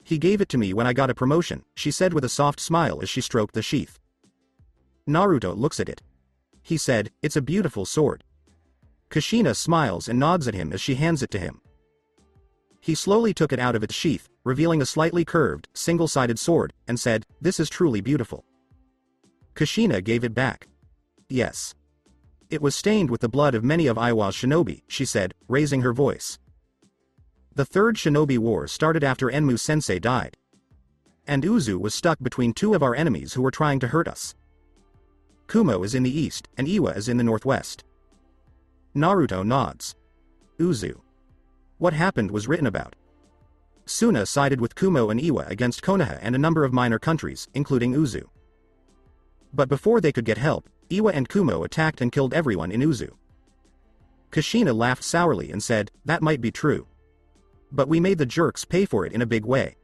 He gave it to me when I got a promotion, she said with a soft smile as she stroked the sheath. Naruto looks at it. He said, it's a beautiful sword. Kushina smiles and nods at him as she hands it to him. He slowly took it out of its sheath, revealing a slightly curved, single-sided sword, and said, this is truly beautiful. Kushina gave it back. Yes. It was stained with the blood of many of Iwa's shinobi, she said, raising her voice. The Third Shinobi War started after Enmu-sensei died. And Uzu was stuck between two of our enemies who were trying to hurt us. Kumo is in the east, and Iwa is in the northwest. Naruto nods. Uzu. What happened was written about. Suna sided with Kumo and Iwa against Konoha and a number of minor countries, including Uzu. But before they could get help, Iwa and Kumo attacked and killed everyone in Uzu. Kushina laughed sourly and said, that might be true. But we made the jerks pay for it in a big way.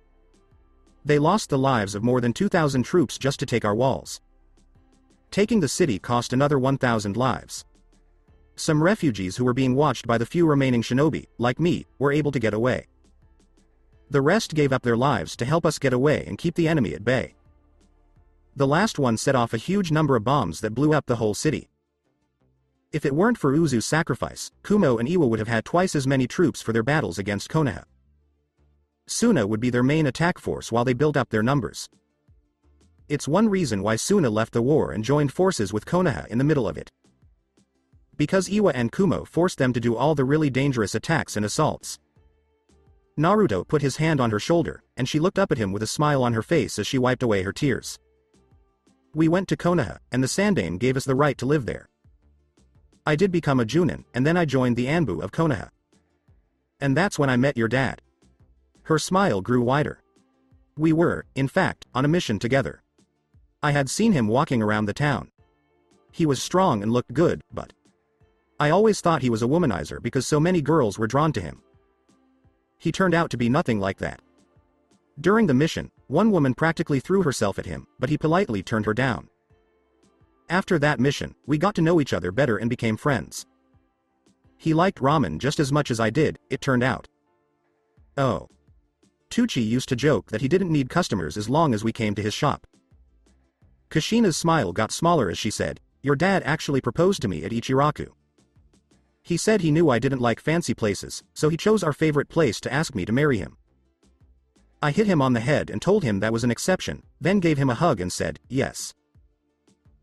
They lost the lives of more than 2,000 troops just to take our walls. Taking the city cost another 1,000 lives. Some refugees who were being watched by the few remaining shinobi, like me, were able to get away. The rest gave up their lives to help us get away and keep the enemy at bay. The last one set off a huge number of bombs that blew up the whole city. If it weren't for Uzu's sacrifice, Kumo and Iwa would have had twice as many troops for their battles against Konoha. Suna would be their main attack force while they built up their numbers. It's one reason why Suna left the war and joined forces with Konoha in the middle of it. Because Iwa and Kumo forced them to do all the really dangerous attacks and assaults. Naruto put his hand on her shoulder, and she looked up at him with a smile on her face as she wiped away her tears. We went to Konoha, and the Sandaime gave us the right to live there. I did become a Junin, and then I joined the Anbu of Konoha. And that's when I met your dad. Her smile grew wider. We were, in fact, on a mission together. I had seen him walking around the town. He was strong and looked good, but I always thought he was a womanizer because so many girls were drawn to him. He turned out to be nothing like that. During the mission, one woman practically threw herself at him, but he politely turned her down. After that mission, we got to know each other better and became friends. He liked ramen just as much as I did, it turned out. Oh. Tucci used to joke that he didn't need customers as long as we came to his shop. Kushina's smile got smaller as she said, "Your dad actually proposed to me at Ichiraku. He said he knew I didn't like fancy places, so he chose our favorite place to ask me to marry him. I hit him on the head and told him that was an exception, then gave him a hug and said, yes."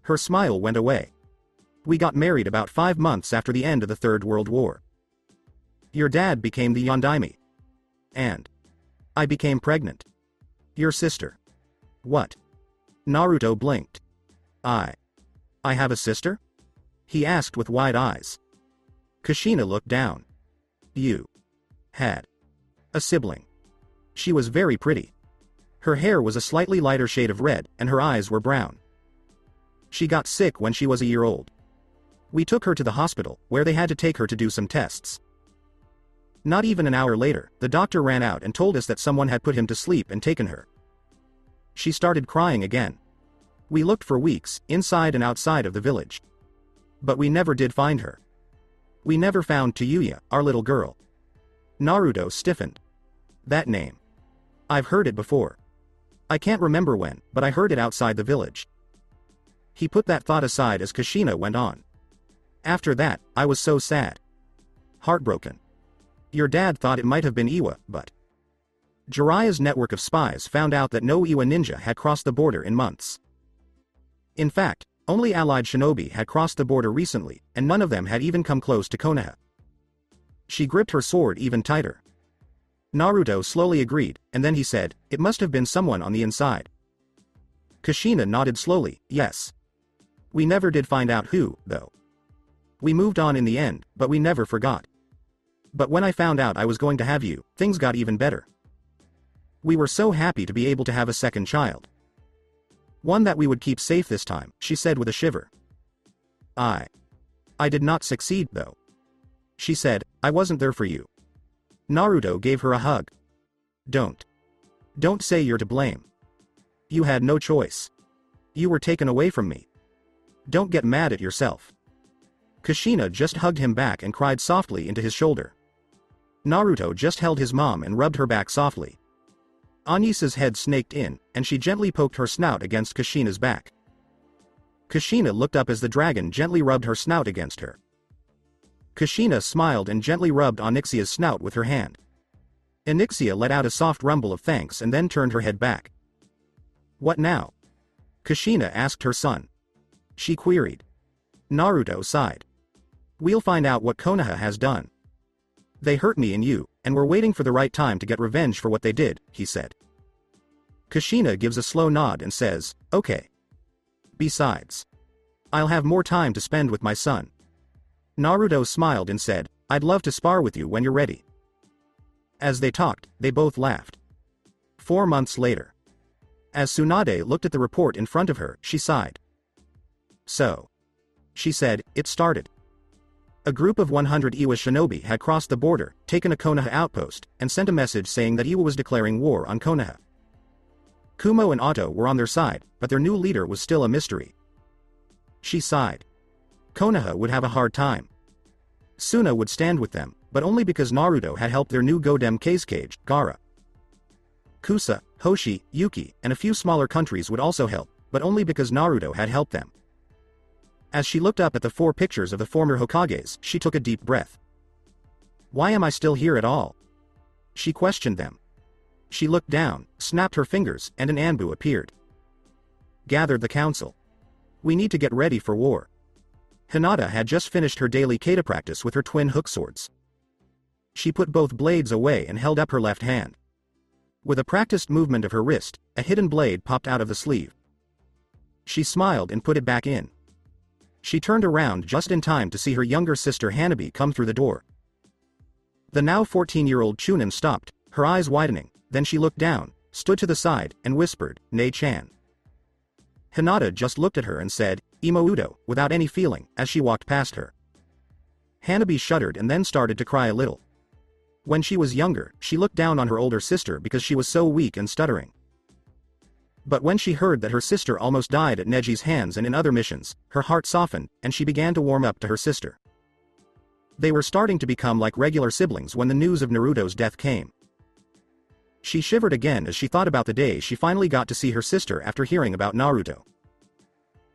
Her smile went away. We got married about 5 months after the end of the Third World War. Your dad became the Yondaime. And I became pregnant. Your sister. What? Naruto blinked. I have a sister? He asked with wide eyes. Kushina looked down. You had a sibling. She was very pretty. Her hair was a slightly lighter shade of red, and her eyes were brown. She got sick when she was a year old. We took her to the hospital, where they had to take her to do some tests. Not even an hour later, the doctor ran out and told us that someone had put him to sleep and taken her. She started crying again. We looked for weeks, inside and outside of the village. But we never did find her. We never found Tayuya, our little girl. Naruto stiffened. That name. I've heard it before. I can't remember when, but I heard it outside the village. He put that thought aside as Kushina went on. After that, I was so sad. Heartbroken. Your dad thought it might have been Iwa, but Jiraiya's network of spies found out that no Iwa ninja had crossed the border in months. In fact, only allied shinobi had crossed the border recently, and none of them had even come close to Konoha. She gripped her sword even tighter. Naruto slowly agreed, and then he said, "It must have been someone on the inside." Kushina nodded slowly, yes. We never did find out who, though. We moved on in the end, but we never forgot. But when I found out I was going to have you, things got even better. We were so happy to be able to have a second child. One that we would keep safe this time, she said with a shiver. I did not succeed, though. She said, I wasn't there for you. Naruto gave her a hug. Don't say you're to blame. You had no choice. You were taken away from me. Don't get mad at yourself. Kushina just hugged him back and cried softly into his shoulder. Naruto just held his mom and rubbed her back softly. Anisa's head snaked in, and she gently poked her snout against Kushina's back. Kushina looked up as the dragon gently rubbed her snout against her. Kushina smiled and gently rubbed Onyxia's snout with her hand. Onyxia let out a soft rumble of thanks and then turned her head back. What now? Kushina asked her son. She queried. Naruto sighed. We'll find out what Konoha has done. They hurt me and you, and we're waiting for the right time to get revenge for what they did, he said. Kushina gives a slow nod and says, okay. Besides, I'll have more time to spend with my son. Naruto smiled and said, I'd love to spar with you when you're ready. As they talked, they both laughed. 4 months later. As Tsunade looked at the report in front of her, she sighed. So. She said, it started. A group of 100 Iwa shinobi had crossed the border, taken a Konoha outpost, and sent a message saying that Iwa was declaring war on Konoha. Kumo and Otto were on their side, but their new leader was still a mystery. She sighed. Konoha would have a hard time. Suna would stand with them, but only because Naruto had helped their new Godem Kazekage, Gaara. Kusa, Hoshi, Yuki, and a few smaller countries would also help, but only because Naruto had helped them. As she looked up at the 4 pictures of the former Hokages, she took a deep breath. Why am I still here at all? She questioned them. She looked down, snapped her fingers, and an Anbu appeared. Gathered the council. We need to get ready for war. Hinata had just finished her daily kata practice with her twin hook swords. She put both blades away and held up her left hand. With a practiced movement of her wrist, a hidden blade popped out of the sleeve. She smiled and put it back in. She turned around just in time to see her younger sister Hanabi come through the door. The now 14-year-old Chunin stopped, her eyes widening, then she looked down, stood to the side, and whispered, "Nei-chan." Hinata just looked at her and said, "Imo-udo," without any feeling, as she walked past her. Hanabi shuddered and then started to cry a little. When she was younger, she looked down on her older sister because she was so weak and stuttering. But when she heard that her sister almost died at Neji's hands and in other missions, her heart softened, and she began to warm up to her sister. They were starting to become like regular siblings when the news of Naruto's death came. She shivered again as she thought about the day she finally got to see her sister after hearing about Naruto.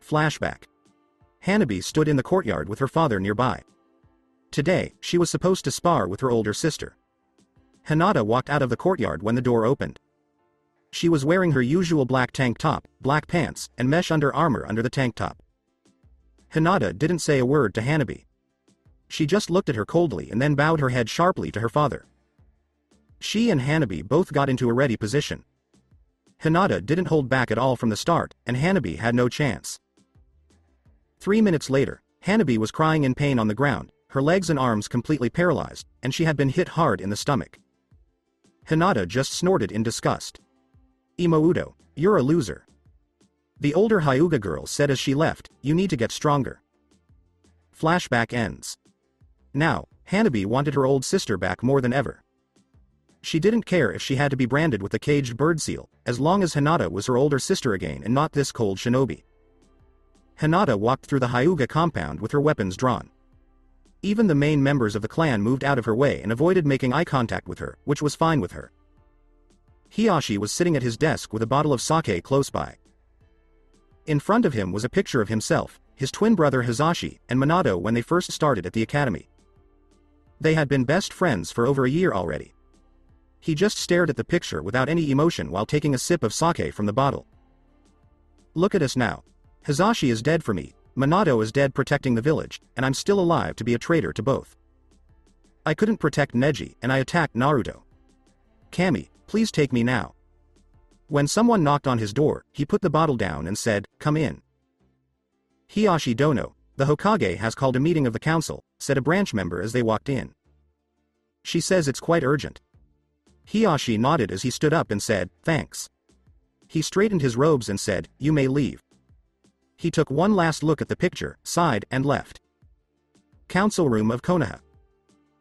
Flashback. Hanabi stood in the courtyard with her father nearby. Today, she was supposed to spar with her older sister. Hinata walked out of the courtyard when the door opened. She was wearing her usual black tank top, black pants, and mesh under armor under the tank top. Hinata didn't say a word to Hanabi. She just looked at her coldly and then bowed her head sharply to her father. She and Hanabi both got into a ready position. Hinata didn't hold back at all from the start, and Hanabi had no chance. 3 minutes later, Hanabi was crying in pain on the ground, her legs and arms completely paralyzed, and she had been hit hard in the stomach. Hinata just snorted in disgust. "Imo-udo, you're a loser." The older Hyuga girl said as she left, "You need to get stronger." Flashback ends. Now, Hanabi wanted her old sister back more than ever. She didn't care if she had to be branded with the caged bird seal, as long as Hinata was her older sister again and not this cold shinobi. Hinata walked through the Hyuga compound with her weapons drawn. Even the main members of the clan moved out of her way and avoided making eye contact with her, which was fine with her. Hiyashi was sitting at his desk with a bottle of sake close by. In front of him was a picture of himself, his twin brother Hizashi, and Minato when they first started at the academy. They had been best friends for over a year already. He just stared at the picture without any emotion while taking a sip of sake from the bottle. "Look at us now. Hizashi is dead for me, Minato is dead protecting the village, and I'm still alive to be a traitor to both. I couldn't protect Neji and I attacked Naruto. Kami, please take me now." When someone knocked on his door, he put the bottle down and said, "Come in." "Hiyashi Dono, the Hokage has called a meeting of the council," said a branch member as they walked in. "She says it's quite urgent." Hiyashi nodded as he stood up and said, "Thanks." He straightened his robes and said, "You may leave." He took one last look at the picture, sighed, and left. Council room of Konoha.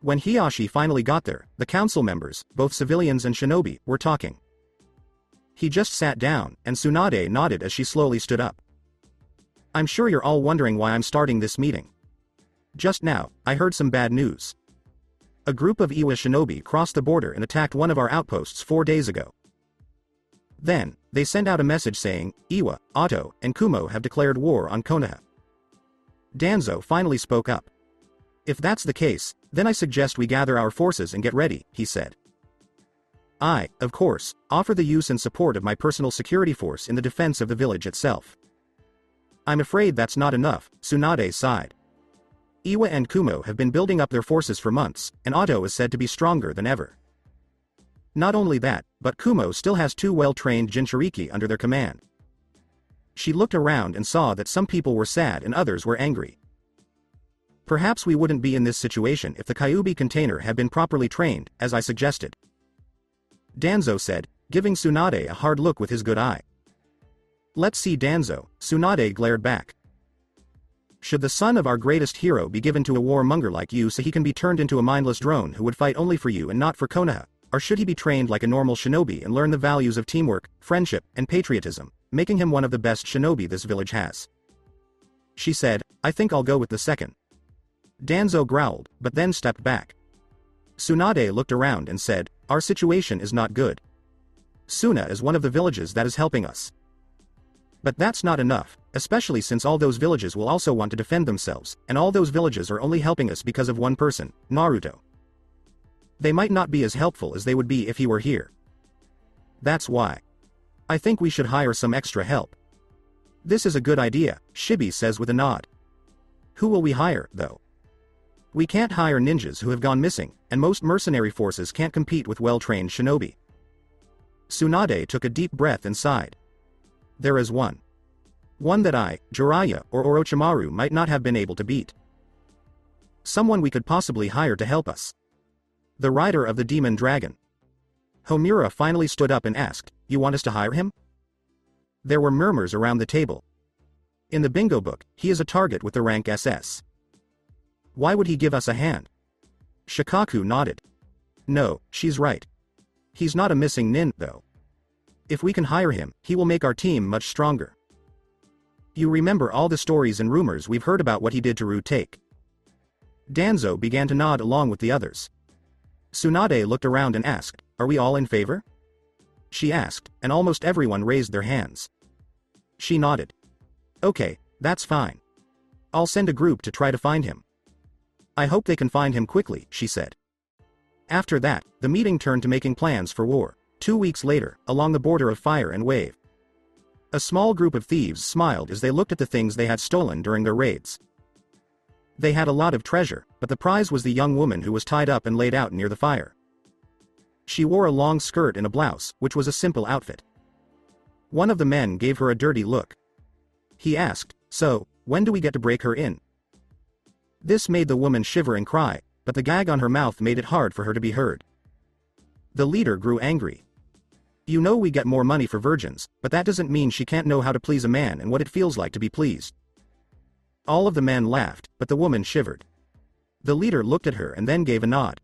When Hiyashi finally got there, the council members, both civilians and shinobi, were talking. He just sat down, and Tsunade nodded as she slowly stood up. "I'm sure you're all wondering why I'm starting this meeting. Just now, I heard some bad news. A group of Iwa shinobi crossed the border and attacked one of our outposts 4 days ago. Then, they sent out a message saying, Iwa, Otto, and Kumo have declared war on Konoha." Danzo finally spoke up. "If that's the case, then I suggest we gather our forces and get ready," he said. "I, of course, offer the use and support of my personal security force in the defense of the village itself." "I'm afraid that's not enough," Tsunade sighed. "Iwa and Kumo have been building up their forces for months, and Otto is said to be stronger than ever. Not only that, but Kumo still has 2 well-trained Jinchuriki under their command." She looked around and saw that some people were sad and others were angry. "Perhaps we wouldn't be in this situation if the Kyuubi container had been properly trained, as I suggested," Danzo said, giving Tsunade a hard look with his good eye. "Let's see Danzo," Tsunade glared back. "Should the son of our greatest hero be given to a warmonger like you so he can be turned into a mindless drone who would fight only for you and not for Konoha? Or should he be trained like a normal shinobi and learn the values of teamwork, friendship, and patriotism, making him one of the best shinobi this village has?" She said, "I think I'll go with the second." Danzo growled, but then stepped back. Tsunade looked around and said, "Our situation is not good. Suna is one of the villages that is helping us. But that's not enough, especially since all those villages will also want to defend themselves, and all those villages are only helping us because of one person, Naruto. They might not be as helpful as they would be if he were here. That's why I think we should hire some extra help." "This is a good idea," Shibi says with a nod. "Who will we hire, though? We can't hire ninjas who have gone missing, and most mercenary forces can't compete with well-trained shinobi." Tsunade took a deep breath and sighed. "There is one. One that I, Jiraiya, or Orochimaru might not have been able to beat. Someone we could possibly hire to help us. The rider of the demon dragon." Homura finally stood up and asked, "You want us to hire him?" There were murmurs around the table. In the bingo book, he is a target with the rank SS. Why would he give us a hand? Shikaku nodded. No, she's right. He's not a missing nin, though. If we can hire him, he will make our team much stronger. You remember all the stories and rumors we've heard about what he did to Take. Danzo began to nod along with the others. Tsunade looked around and asked, "Are we all in favor?" She asked, and almost everyone raised their hands. She nodded. Okay, that's fine. I'll send a group to try to find him. I hope they can find him quickly, she said. After that, the meeting turned to making plans for war. 2 weeks later, along the border of Fire and Wave. A small group of thieves smiled as they looked at the things they had stolen during their raids. They had a lot of treasure, but the prize was the young woman who was tied up and laid out near the fire. She wore a long skirt and a blouse, which was a simple outfit. One of the men gave her a dirty look. He asked, "So, when do we get to break her in?" This made the woman shiver and cry, but the gag on her mouth made it hard for her to be heard. The leader grew angry. You know we get more money for virgins, but that doesn't mean she can't know how to please a man and what it feels like to be pleased. All of the men laughed, but the woman shivered. The leader looked at her and then gave a nod.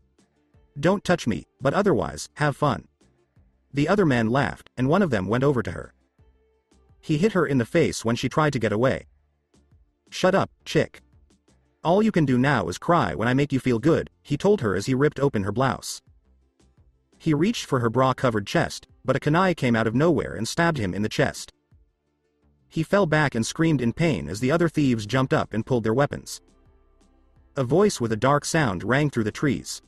Don't touch me, but otherwise, have fun. The other men laughed, and one of them went over to her. He hit her in the face when she tried to get away. Shut up, chick. All you can do now is cry when I make you feel good, he told her as he ripped open her blouse. He reached for her bra-covered chest, but a kunai came out of nowhere and stabbed him in the chest. He fell back and screamed in pain as the other thieves jumped up and pulled their weapons. A voice with a dark sound rang through the trees.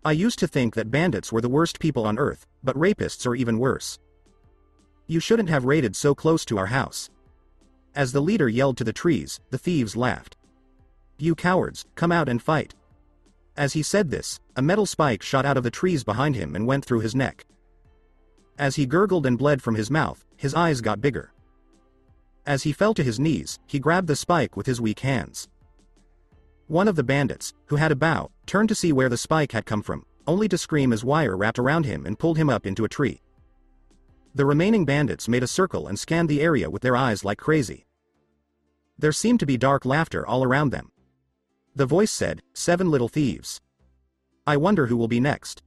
I used to think that bandits were the worst people on earth, but rapists are even worse. You shouldn't have raided so close to our house. As the leader yelled to the trees, the thieves laughed. You cowards, come out and fight. As he said this, a metal spike shot out of the trees behind him and went through his neck. As he gurgled and bled from his mouth, his eyes got bigger. As he fell to his knees, he grabbed the spike with his weak hands. One of the bandits, who had a bow, turned to see where the spike had come from, only to scream as wire wrapped around him and pulled him up into a tree. The remaining bandits made a circle and scanned the area with their eyes like crazy. There seemed to be dark laughter all around them. The voice said, 7 little thieves. I wonder who will be next.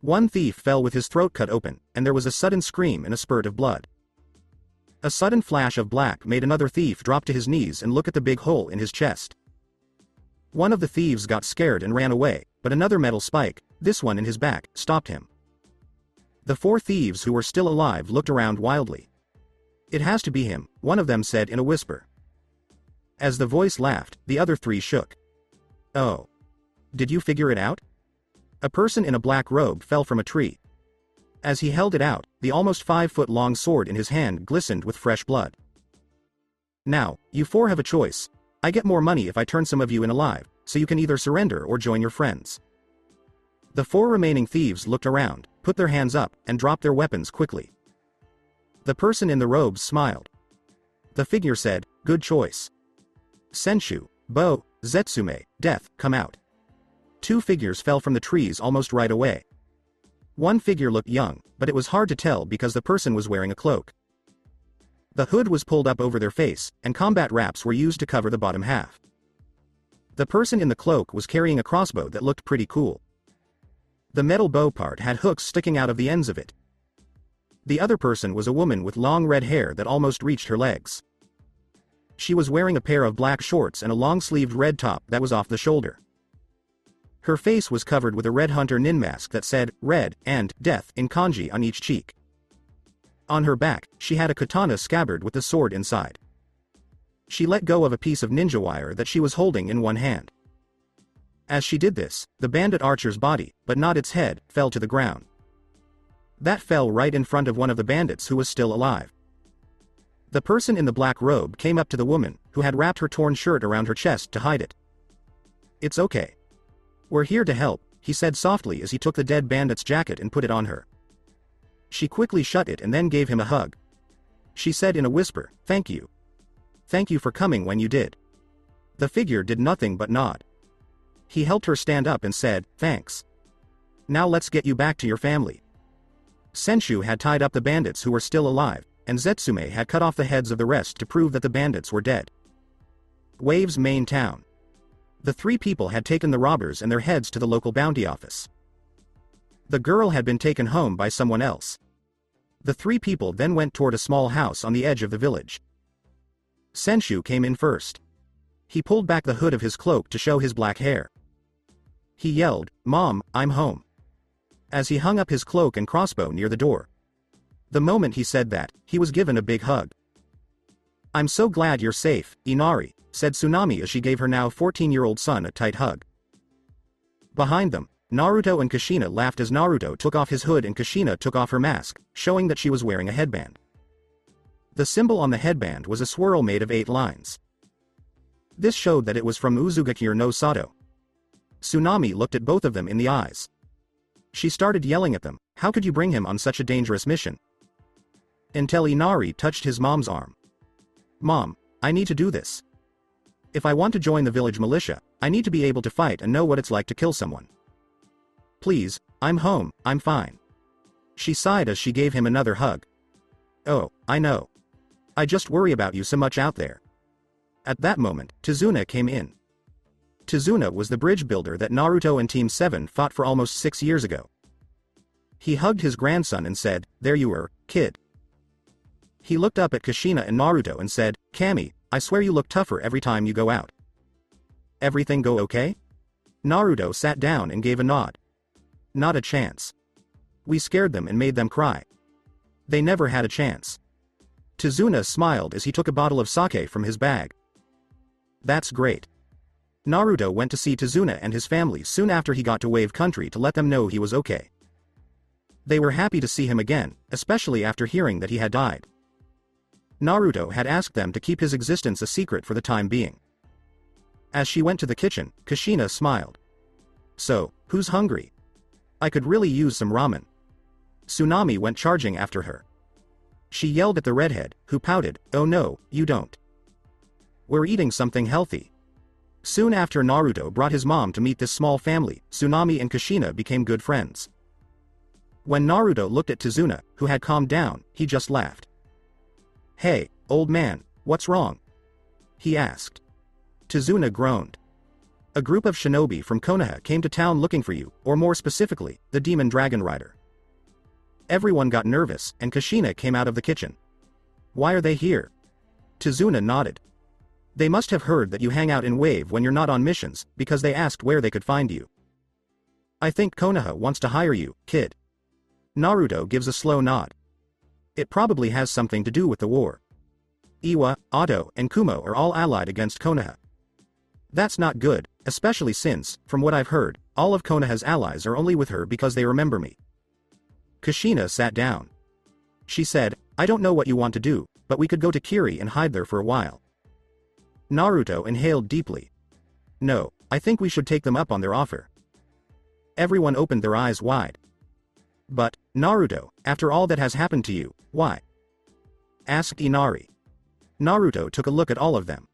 One thief fell with his throat cut open, and there was a sudden scream and a spurt of blood. A sudden flash of black made another thief drop to his knees and look at the big hole in his chest. One of the thieves got scared and ran away, but another metal spike, this one in his back, stopped him. The 4 thieves who were still alive looked around wildly. It has to be him, one of them said in a whisper. As the voice laughed, the other 3 shook. Oh. Did you figure it out? A person in a black robe fell from a tree. As he held it out, the almost 5-foot-long sword in his hand glistened with fresh blood. Now, you 4 have a choice. I get more money if I turn some of you in alive, so you can either surrender or join your friends. The 4 remaining thieves looked around, put their hands up, and dropped their weapons quickly. The person in the robes smiled. The figure said, good choice. Senshu, Bo, Zetsume, Death, come out. 2 figures fell from the trees almost right away. One figure looked young, but it was hard to tell because the person was wearing a cloak. The hood was pulled up over their face, and combat wraps were used to cover the bottom half. The person in the cloak was carrying a crossbow that looked pretty cool. The metal bow part had hooks sticking out of the ends of it. The other person was a woman with long red hair that almost reached her legs. She was wearing a pair of black shorts and a long-sleeved red top that was off the shoulder. Her face was covered with a red hunter nin mask that said, red, and, death, in kanji on each cheek. On her back, she had a katana scabbard with the sword inside. She let go of a piece of ninja wire that she was holding in one hand. As she did this, the bandit archer's body, but not its head, fell to the ground. That fell right in front of one of the bandits who was still alive. The person in the black robe came up to the woman, who had wrapped her torn shirt around her chest to hide it. It's okay. We're here to help, he said softly as he took the dead bandit's jacket and put it on her. She quickly shut it and then gave him a hug. She said in a whisper, thank you. Thank you for coming when you did. The figure did nothing but nod. He helped her stand up and said, thanks. Now let's get you back to your family. Senshu had tied up the bandits who were still alive, and Zetsume had cut off the heads of the rest to prove that the bandits were dead. Wave's main town. The three people had taken the robbers and their heads to the local bounty office. The girl had been taken home by someone else. The three people then went toward a small house on the edge of the village. Senshu came in first. He pulled back the hood of his cloak to show his black hair. He yelled, "Mom, I'm home," as he hung up his cloak and crossbow near the door. The moment he said that, he was given a big hug. "I'm so glad you're safe, Inari," said Tsunami as she gave her now 14-year-old son a tight hug. Behind them, Naruto and Kushina laughed as Naruto took off his hood and Kushina took off her mask, showing that she was wearing a headband. The symbol on the headband was a swirl made of 8 lines. This showed that it was from Uzugakure no Sato. Tsunami looked at both of them in the eyes. She started yelling at them, "How could you bring him on such a dangerous mission?" Until Inari touched his mom's arm. "Mom, I need to do this. If I want to join the village militia, I need to be able to fight and know what it's like to kill someone. Please, I'm home, I'm fine." She sighed as she gave him another hug. "Oh, I know. I just worry about you so much out there." At that moment, Tizuna came in. Tizuna was the bridge builder that Naruto and Team 7 fought for almost 6 years ago. He hugged his grandson and said, "There you are, kid." He looked up at Kushina and Naruto and said, "Kami, I swear you look tougher every time you go out. Everything go okay?" Naruto sat down and gave a nod. "Not a chance. We scared them and made them cry. They never had a chance." Tizuna smiled as he took a bottle of sake from his bag. "That's great." Naruto went to see Tizuna and his family soon after he got to Wave Country to let them know he was okay. They were happy to see him again, especially after hearing that he had died. Naruto had asked them to keep his existence a secret for the time being. As she went to the kitchen, Kushina smiled. "So, who's hungry? I could really use some ramen." Tsunami went charging after her. She yelled at the redhead, who pouted, "Oh no, you don't. We're eating something healthy." Soon after Naruto brought his mom to meet this small family, Tsunami and Kushina became good friends. When Naruto looked at Tizuna, who had calmed down, he just laughed. "Hey, old man, what's wrong?" he asked. Tizuna groaned. "A group of shinobi from Konoha came to town looking for you, or more specifically, the demon dragon rider." Everyone got nervous, and Kushina came out of the kitchen. "Why are they here?" Tizuna nodded. "They must have heard that you hang out in Wave when you're not on missions, because they asked where they could find you. I think Konoha wants to hire you, kid." Naruto gives a slow nod. "It probably has something to do with the war. Iwa, Otto, and Kumo are all allied against Konoha. That's not good, especially since, from what I've heard, all of Konoha's allies are only with her because they remember me." Kushina sat down. She said, "I don't know what you want to do, but we could go to Kiri and hide there for a while." Naruto inhaled deeply. "No, I think we should take them up on their offer." Everyone opened their eyes wide. "But, Naruto, after all that has happened to you, why?" asked Inari. Naruto took a look at all of them.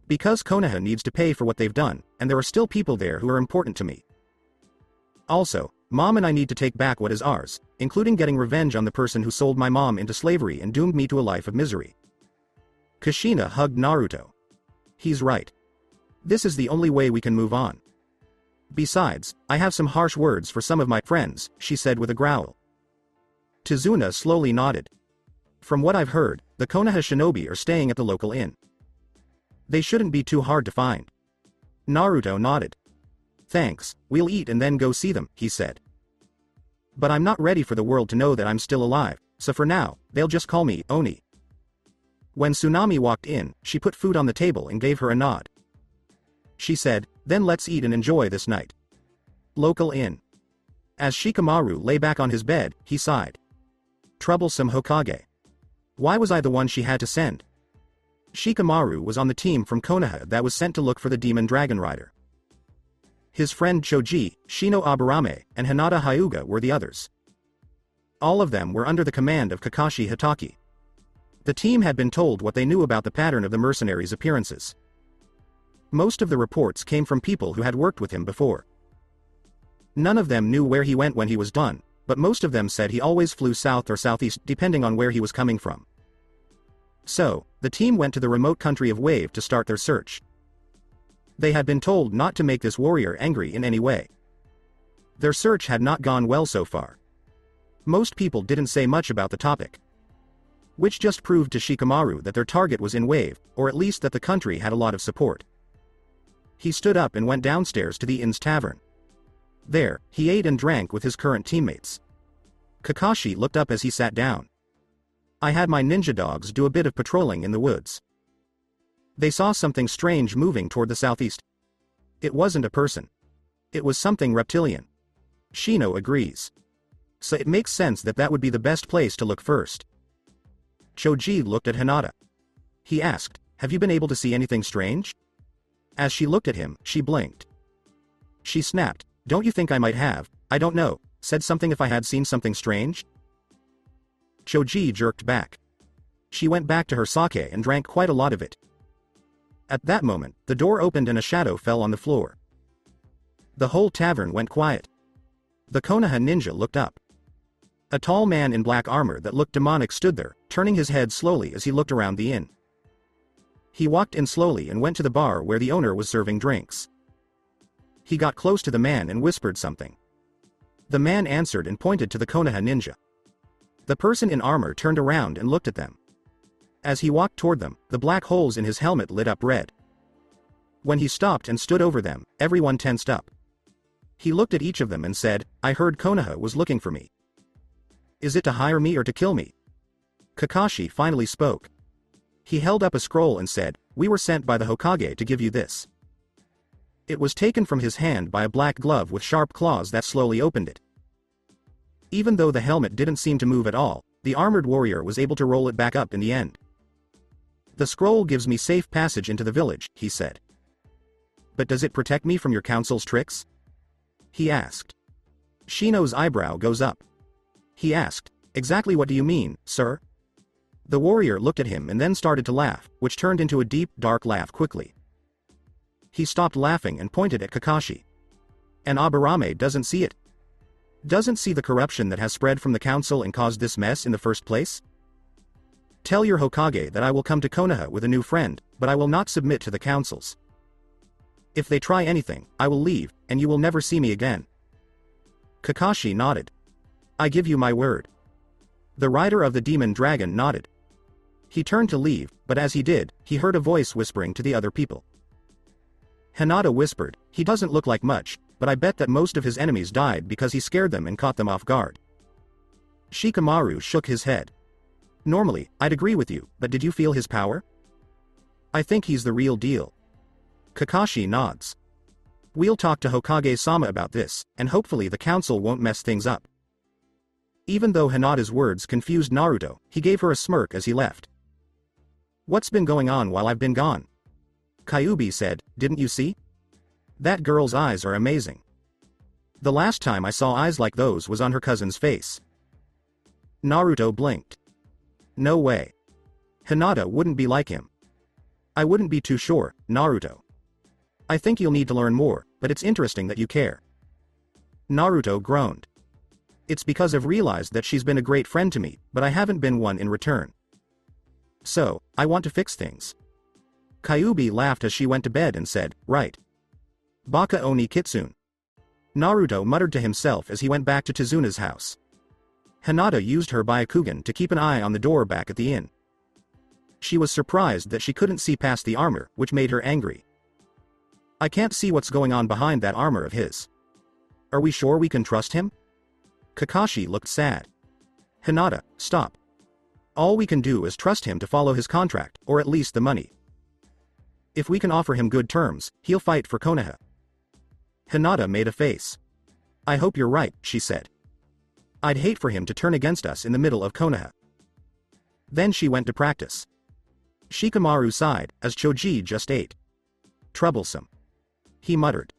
"Because Konoha needs to pay for what they've done, and there are still people there who are important to me. Also, Mom and I need to take back what is ours, including getting revenge on the person who sold my mom into slavery and doomed me to a life of misery." Kushina hugged Naruto. "He's right. This is the only way we can move on. Besides, I have some harsh words for some of my friends," she said with a growl. Tizuna slowly nodded. "From what I've heard, the Konoha shinobi are staying at the local inn. They shouldn't be too hard to find." Naruto nodded. "Thanks, we'll eat and then go see them," he said. "But I'm not ready for the world to know that I'm still alive, so for now, they'll just call me Oni." When Tsunami walked in, she put food on the table and gave her a nod. She said, "Then let's eat and enjoy this night." Local inn. As Shikamaru lay back on his bed, he sighed. Troublesome Hokage. Why was I the one she had to send? Shikamaru was on the team from Konoha that was sent to look for the demon dragon rider. His friend Choji, Shino Aburame, and Hinata Hyuga were the others. All of them were under the command of Kakashi Hitaki. The team had been told what they knew about the pattern of the mercenaries' appearances. Most of the reports came from people who had worked with him before. None of them knew where he went when he was done, but most of them said he always flew south or southeast depending on where he was coming from. So, the team went to the remote country of Wave to start their search. They had been told not to make this warrior angry in any way. Their search had not gone well so far. Most people didn't say much about the topic, which just proved to Shikamaru that their target was in Wave, or at least that the country had a lot of support. He stood up and went downstairs to the inn's tavern. There, he ate and drank with his current teammates. Kakashi looked up as he sat down. I had my ninja dogs do a bit of patrolling in the woods. They saw something strange moving toward the southeast. It wasn't a person. It was something reptilian. Shino agrees. So it makes sense that that would be the best place to look first. Choji looked at Hinata. He asked, have you been able to see anything strange? As she looked at him, she blinked. She snapped, don't you think I might have, I don't know, said something if I had seen something strange? Choji jerked back. She went back to her sake and drank quite a lot of it. At that moment, the door opened and a shadow fell on the floor. The whole tavern went quiet. The Konoha ninja looked up. A tall man in black armor that looked demonic stood there, turning his head slowly as he looked around the inn. He walked in slowly and went to the bar where the owner was serving drinks. He got close to the man and whispered something. The man answered and pointed to the Konoha ninja. The person in armor turned around and looked at them. As he walked toward them, the black holes in his helmet lit up red. When he stopped and stood over them, everyone tensed up. He looked at each of them and said, I heard Konoha was looking for me. Is it to hire me or to kill me? Kakashi finally spoke. He held up a scroll and said, we were sent by the Hokage to give you this. It was taken from his hand by a black glove with sharp claws that slowly opened it. Even though the helmet didn't seem to move at all, the armored warrior was able to roll it back up in the end. The scroll gives me safe passage into the village, he said. But does it protect me from your council's tricks? He asked. Shino's eyebrow goes up. He asked, exactly what do you mean, sir? The warrior looked at him and then started to laugh, which turned into a deep, dark laugh quickly. He stopped laughing and pointed at Kakashi. And Aburame doesn't see it. Doesn't see the corruption that has spread from the council and caused this mess in the first place? Tell your Hokage that I will come to Konoha with a new friend, but I will not submit to the councils. If they try anything, I will leave, and you will never see me again. Kakashi nodded. I give you my word. The rider of the demon dragon nodded. He turned to leave, but as he did, he heard a voice whispering to the other people. Hinata whispered, he doesn't look like much, but I bet that most of his enemies died because he scared them and caught them off guard. Shikamaru shook his head. Normally, I'd agree with you, but did you feel his power? I think he's the real deal. Kakashi nods. We'll talk to Hokage-sama about this, and hopefully the council won't mess things up. Even though Hinata's words confused Naruto, he gave her a smirk as he left. What's been going on while I've been gone? Kyuubi said, didn't you see? That girl's eyes are amazing. The last time I saw eyes like those was on her cousin's face. Naruto blinked. No way. Hinata wouldn't be like him. I wouldn't be too sure, Naruto. I think you'll need to learn more, but it's interesting that you care. Naruto groaned. It's because I've realized that she's been a great friend to me, but I haven't been one in return. So, I want to fix things. Kyuubi laughed as she went to bed and said, right. Baka Oni Kitsune. Naruto muttered to himself as he went back to Tizuna's house. Hinata used her Byakugan to keep an eye on the door back at the inn. She was surprised that she couldn't see past the armor, which made her angry. I can't see what's going on behind that armor of his. Are we sure we can trust him? Kakashi looked sad. Hinata, stop. All we can do is trust him to follow his contract, or at least the money. If we can offer him good terms, he'll fight for Konoha. Hinata made a face. I hope you're right, she said. I'd hate for him to turn against us in the middle of Konoha. Then she went to practice. Shikamaru sighed, as Choji just ate. Troublesome. He muttered.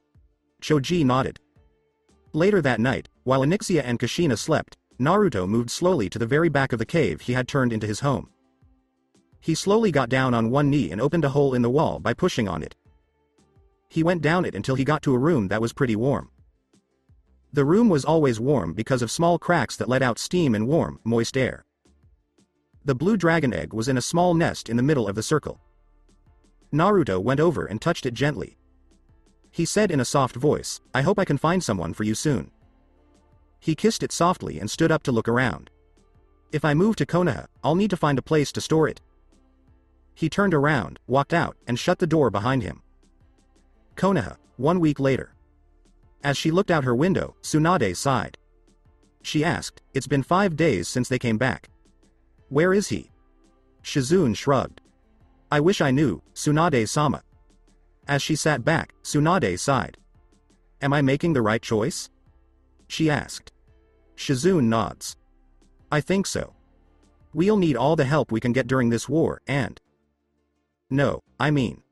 Choji nodded. Later that night, while Onyxia and Kushina slept, Naruto moved slowly to the very back of the cave he had turned into his home. He slowly got down on one knee and opened a hole in the wall by pushing on it. He went down it until he got to a room that was pretty warm. The room was always warm because of small cracks that let out steam and warm, moist air. The blue dragon egg was in a small nest in the middle of the circle. Naruto went over and touched it gently. He said in a soft voice, "I hope I can find someone for you soon." He kissed it softly and stood up to look around. "If I move to Konoha, I'll need to find a place to store it." He turned around, walked out, and shut the door behind him. Konoha, 1 week later. As she looked out her window, Tsunade sighed. She asked, "It's been 5 days since they came back. Where is he?" Shizune shrugged. "I wish I knew, Tsunade-sama." As she sat back, Tsunade sighed. "Am I making the right choice?" she asked. Shizune nods. "I think so. We'll need all the help we can get during this war, and... No, I mean...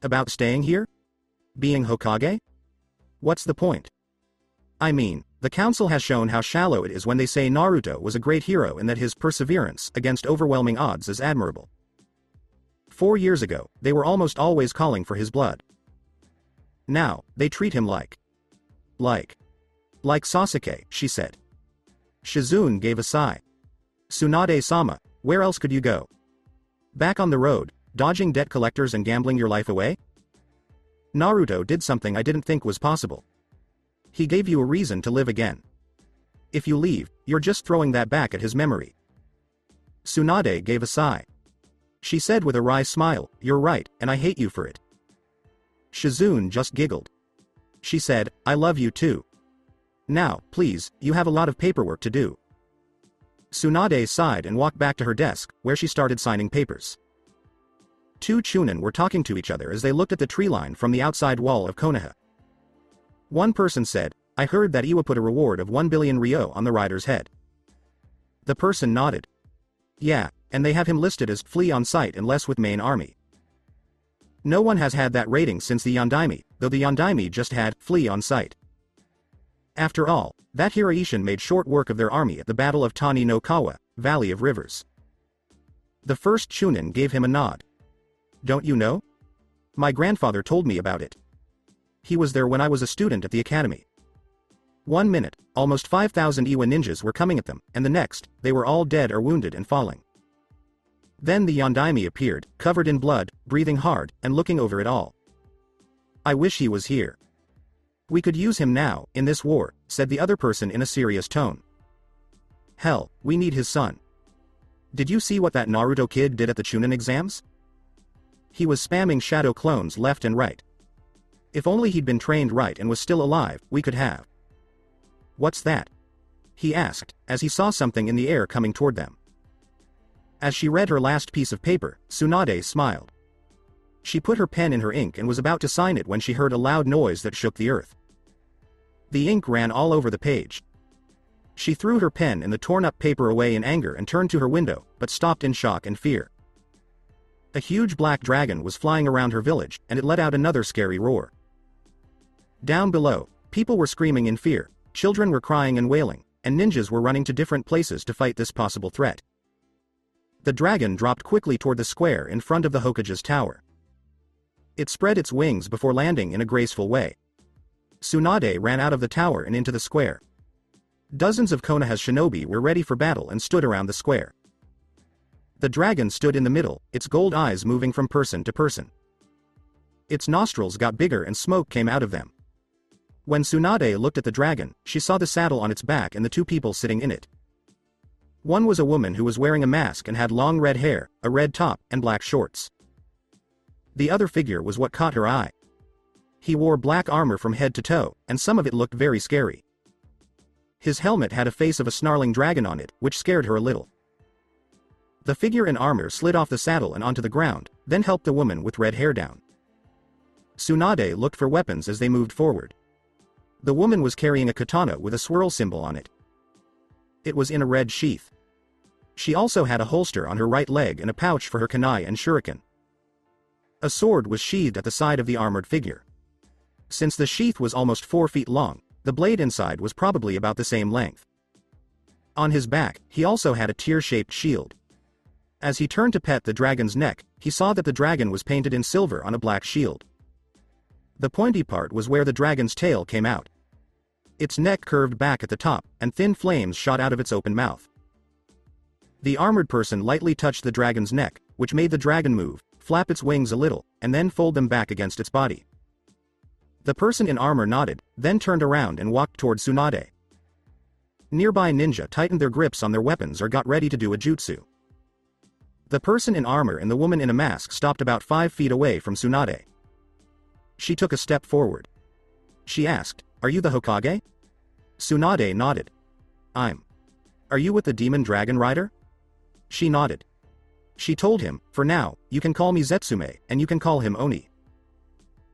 About staying here? Being Hokage? What's the point? I mean, the council has shown how shallow it is when they say Naruto was a great hero and that his perseverance against overwhelming odds is admirable. 4 years ago, they were almost always calling for his blood. Now, they treat him like Sasuke, she said. Shizune gave a sigh. Tsunade-sama, where else could you go? Back on the road, dodging debt collectors and gambling your life away? Naruto did something I didn't think was possible. He gave you a reason to live again. If you leave, you're just throwing that back at his memory. Tsunade gave a sigh. She said with a wry smile, "You're right, and I hate you for it." Shizune just giggled. She said, "I love you too. Now, please, you have a lot of paperwork to do." Tsunade sighed and walked back to her desk, where she started signing papers. 2 Chunin were talking to each other as they looked at the tree line from the outside wall of Konoha. One person said, "I heard that Iwa put a reward of 1 billion ryo on the rider's head." The person nodded. "Yeah, and they have him listed as flee on sight unless with main army. No one has had that rating since the Yondaime, though the Yondaime just had flee on sight. After all, that Hiraishin made short work of their army at the Battle of Tani no Kawa, Valley of Rivers." The first Chunin gave him a nod. "Don't you know? My grandfather told me about it. He was there when I was a student at the academy. 1 minute, almost 5,000 Iwa ninjas were coming at them, and the next, they were all dead or wounded and falling. Then the Yondaime appeared, covered in blood, breathing hard, and looking over it all. I wish he was here. We could use him now, in this war," said the other person in a serious tone. "Hell, we need his son. Did you see what that Naruto kid did at the Chunin exams? He was spamming shadow clones left and right. If only he'd been trained right and was still alive, we could have." "What's that?" he asked, as he saw something in the air coming toward them. As she read her last piece of paper, Tsunade smiled. She put her pen in her ink and was about to sign it when she heard a loud noise that shook the earth. The ink ran all over the page. She threw her pen and the torn-up paper away in anger and turned to her window, but stopped in shock and fear. A huge black dragon was flying around her village, and it let out another scary roar. Down below, people were screaming in fear, children were crying and wailing, and ninjas were running to different places to fight this possible threat. The dragon dropped quickly toward the square in front of the Hokage's tower. It spread its wings before landing in a graceful way. Tsunade ran out of the tower and into the square. Dozens of Konoha's shinobi were ready for battle and stood around the square. The dragon stood in the middle, its gold eyes moving from person to person. Its nostrils got bigger and smoke came out of them. When Tsunade looked at the dragon, she saw the saddle on its back and the 2 people sitting in it. One was a woman who was wearing a mask and had long red hair, a red top, and black shorts. The other figure was what caught her eye. He wore black armor from head to toe, and some of it looked very scary. His helmet had a face of a snarling dragon on it, which scared her a little. The figure in armor slid off the saddle and onto the ground, then helped the woman with red hair down. Tsunade looked for weapons as they moved forward. The woman was carrying a katana with a swirl symbol on it. It was in a red sheath. She also had a holster on her right leg and a pouch for her kunai and shuriken. A sword was sheathed at the side of the armored figure. Since the sheath was almost 4 feet long, the blade inside was probably about the same length. On his back, he also had a tear-shaped shield. As he turned to pet the dragon's neck, he saw that the dragon was painted in silver on a black shield. The pointy part was where the dragon's tail came out. Its neck curved back at the top, and thin flames shot out of its open mouth. The armored person lightly touched the dragon's neck, which made the dragon move, flap its wings a little, and then fold them back against its body. The person in armor nodded, then turned around and walked toward Tsunade. Nearby ninja tightened their grips on their weapons or got ready to do a jutsu. The person in armor and the woman in a mask stopped about 5 feet away from Tsunade. She took a step forward. She asked, "Are you the Hokage?" Tsunade nodded. Are you with the Demon Dragon Rider?" She nodded. She told him, "For now, you can call me Zetsume, and you can call him Oni."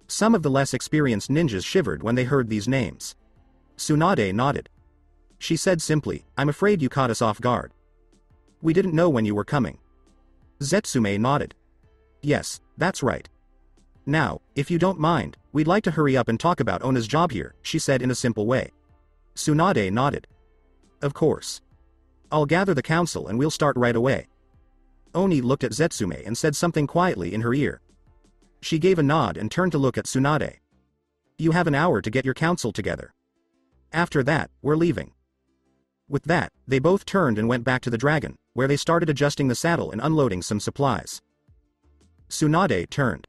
Some of the less experienced ninjas shivered when they heard these names. Tsunade nodded. She said simply, "I'm afraid you caught us off guard. We didn't know when you were coming." Zetsume nodded. "Yes, that's right. Now, if you don't mind, we'd like to hurry up and talk about Ona's job here," she said in a simple way. Tsunade nodded. "Of course. I'll gather the council and we'll start right away." Oni looked at Zetsume and said something quietly in her ear. She gave a nod and turned to look at Tsunade. "You have an hour to get your council together. After that, we're leaving." With that, they both turned and went back to the dragon, where they started adjusting the saddle and unloading some supplies. Tsunade turned.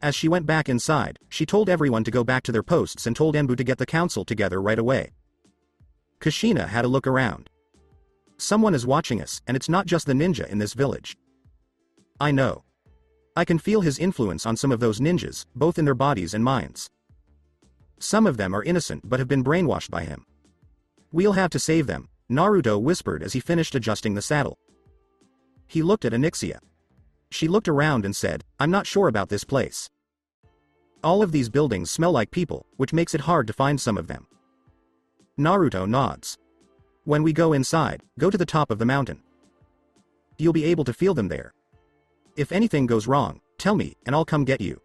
As she went back inside, she told everyone to go back to their posts and told Enbu to get the council together right away. Kushina had a look around. "Someone is watching us, and it's not just the ninja in this village. I know. I can feel his influence on some of those ninjas, both in their bodies and minds. Some of them are innocent but have been brainwashed by him. We'll have to save them," Naruto whispered as he finished adjusting the saddle. He looked at Onyxia. She looked around and said, "I'm not sure about this place. All of these buildings smell like people, which makes it hard to find some of them." Naruto nods. "When we go inside, go to the top of the mountain. You'll be able to feel them there. If anything goes wrong, tell me, and I'll come get you."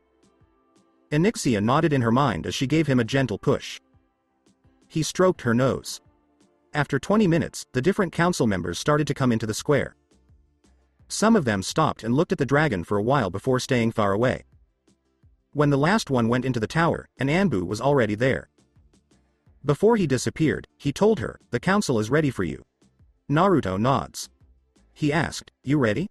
Onyxia nodded in her mind as she gave him a gentle push. He stroked her nose. After 20 minutes, the different council members started to come into the square. Some of them stopped and looked at the dragon for a while before staying far away. When the last one went into the tower, and Anbu was already there. Before he disappeared, he told her, "The council is ready for you." Naruto nods. He asked, "You ready?"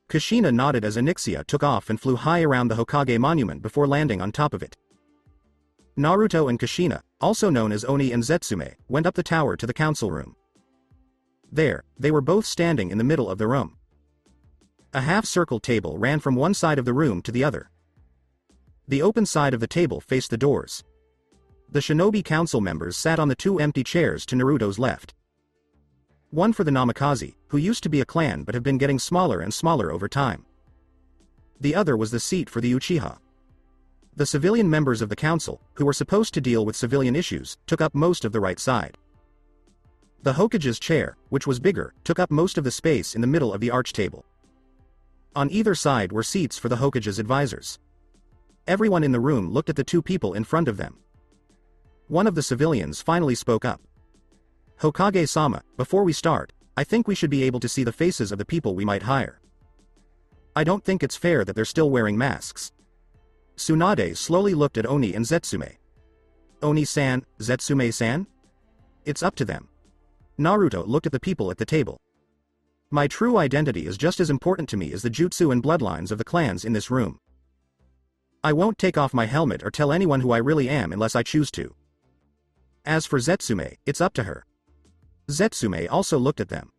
Kushina nodded as Onyxia took off and flew high around the Hokage monument before landing on top of it. Naruto and Kushina, also known as Oni and Zetsume, went up the tower to the council room. There, they were both standing in the middle of the room. A half-circle table ran from one side of the room to the other. The open side of the table faced the doors. The shinobi council members sat on the 2 empty chairs to Naruto's left. One for the Namikaze, who used to be a clan but have been getting smaller and smaller over time. The other was the seat for the Uchiha. The civilian members of the council, who were supposed to deal with civilian issues, took up most of the right side. The Hokage's chair, which was bigger, took up most of the space in the middle of the arch table. On either side were seats for the Hokage's advisors. Everyone in the room looked at the 2 people in front of them. One of the civilians finally spoke up. "Hokage-sama, before we start, I think we should be able to see the faces of the people we might hire. I don't think it's fair that they're still wearing masks." Tsunade slowly looked at Oni and Zetsume. "Oni-san, Zetsume-san? It's up to them." Naruto looked at the people at the table. "My true identity is just as important to me as the jutsu and bloodlines of the clans in this room. I won't take off my helmet or tell anyone who I really am unless I choose to. As for Zetsume, it's up to her." Zetsume also looked at them.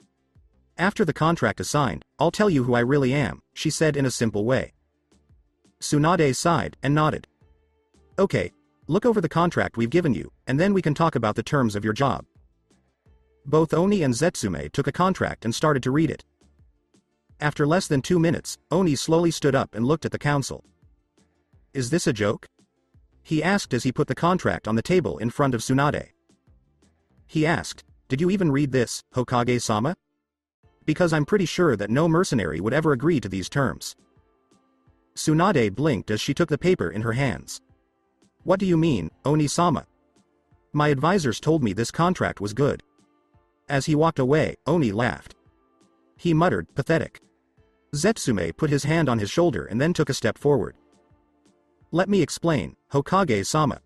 "After the contract is signed, I'll tell you who I really am," she said in a simple way. Tsunade sighed and nodded. "Okay, look over the contract we've given you, and then we can talk about the terms of your job." Both Oni and Zetsume took a contract and started to read it. After less than 2 minutes, Oni slowly stood up and looked at the council. "Is this a joke?" he asked as he put the contract on the table in front of Tsunade. He asked, "Did you even read this, Hokage-sama? Because I'm pretty sure that no mercenary would ever agree to these terms." Tsunade blinked as she took the paper in her hands. "What do you mean, Oni-sama? My advisors told me this contract was good." As he walked away, Oni laughed. He muttered, "Pathetic." Zetsume put his hand on his shoulder and then took a step forward. "Let me explain, Hokage-sama.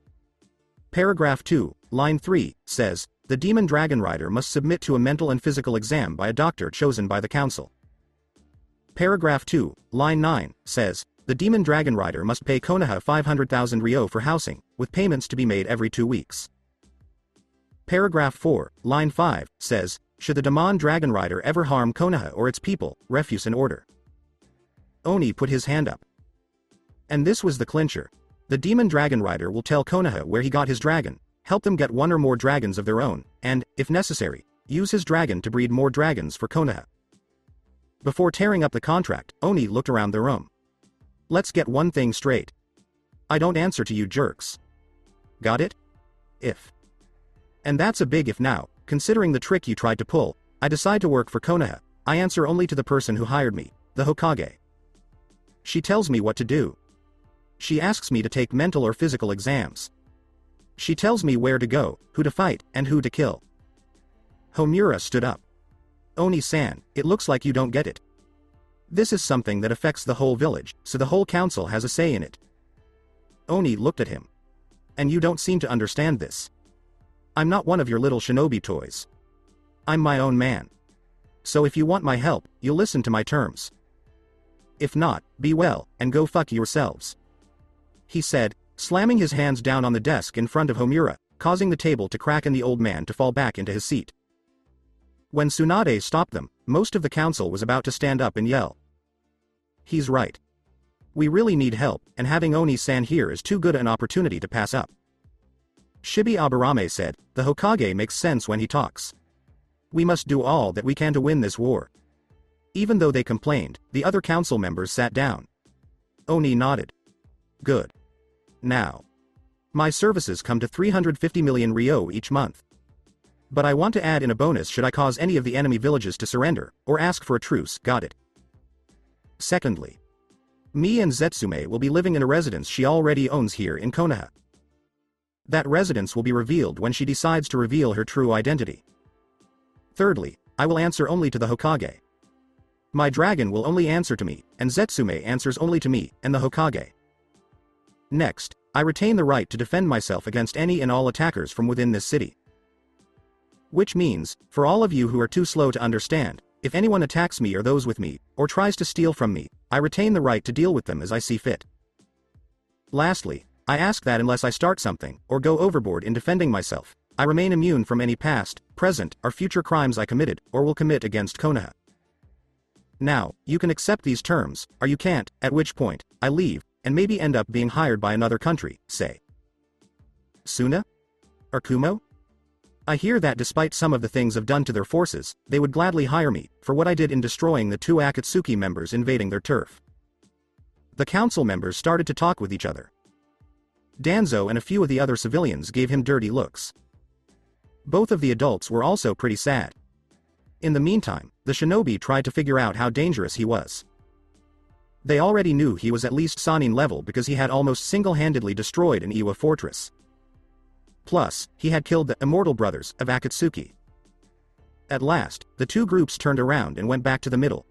Paragraph 2, line 3, says, the demon dragon rider must submit to a mental and physical exam by a doctor chosen by the council. Paragraph 2, line 9, says, the demon dragon rider must pay Konoha 500,000 ryo for housing, with payments to be made every 2 weeks. Paragraph 4, line 5, says, should the demon dragon rider ever harm Konoha or its people, refuse an order. Oni put his hand up. And this was the clincher. The demon dragon rider will tell Konoha where he got his dragon, help them get one or more dragons of their own, and, if necessary, use his dragon to breed more dragons for Konoha. Before tearing up the contract, Oni looked around the room. Let's get one thing straight. I don't answer to you jerks. Got it? If. And that's a big if now, considering the trick you tried to pull. I decide to work for Konoha, I answer only to the person who hired me, the Hokage. She tells me what to do. She asks me to take mental or physical exams. She tells me where to go, who to fight, and who to kill. Homura stood up. Oni-san, it looks like you don't get it. This is something that affects the whole village, so the whole council has a say in it. Oni looked at him. And you don't seem to understand this. I'm not one of your little shinobi toys. I'm my own man. So if you want my help, you'll listen to my terms. If not, be well, and go fuck yourselves. He said, slamming his hands down on the desk in front of Homura, causing the table to crack and the old man to fall back into his seat. When Tsunade stopped them, most of the council was about to stand up and yell. He's right. We really need help, and having Oni-san here is too good an opportunity to pass up. Shibi Aburame said, the Hokage makes sense when he talks. We must do all that we can to win this war. Even though they complained, the other council members sat down. Oni nodded. Good. Now. My services come to 350 million ryo each month. But I want to add in a bonus should I cause any of the enemy villages to surrender, or ask for a truce, got it? Secondly. Me and Zetsume will be living in a residence she already owns here in Konoha. That residence will be revealed when she decides to reveal her true identity. Thirdly, I will answer only to the Hokage. My dragon will only answer to me, and Zetsume answers only to me, and the Hokage. Next, I retain the right to defend myself against any and all attackers from within this city. Which means, for all of you who are too slow to understand, if anyone attacks me or those with me, or tries to steal from me, I retain the right to deal with them as I see fit. Lastly, I ask that unless I start something, or go overboard in defending myself, I remain immune from any past, present, or future crimes I committed, or will commit against Konoha. Now, you can accept these terms, or you can't, at which point, I leave, and maybe end up being hired by another country, say. Suna? Or Kumo? I hear that despite some of the things I've done to their forces, they would gladly hire me, for what I did in destroying the 2 Akatsuki members invading their turf. The council members started to talk with each other. Danzo and a few of the other civilians gave him dirty looks. Both of the adults were also pretty sad. In the meantime, the shinobi tried to figure out how dangerous he was. They already knew he was at least Sannin level because he had almost single-handedly destroyed an Iwa fortress. Plus, he had killed the immortal brothers of Akatsuki. At last, the 2 groups turned around and went back to the middle.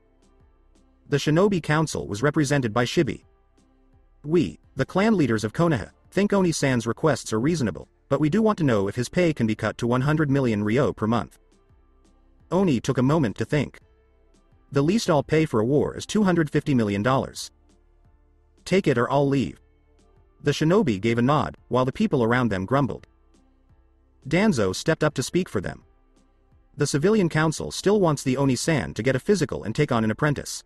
The shinobi council was represented by Shibi. We, the clan leaders of Konoha, think Oni-san's requests are reasonable, but we do want to know if his pay can be cut to 100 million ryo per month. Oni took a moment to think. The least I'll pay for a war is $250 million. Take it or I'll leave. The shinobi gave a nod, while the people around them grumbled. Danzo stepped up to speak for them. The civilian council still wants the Oni-san to get a physical and take on an apprentice.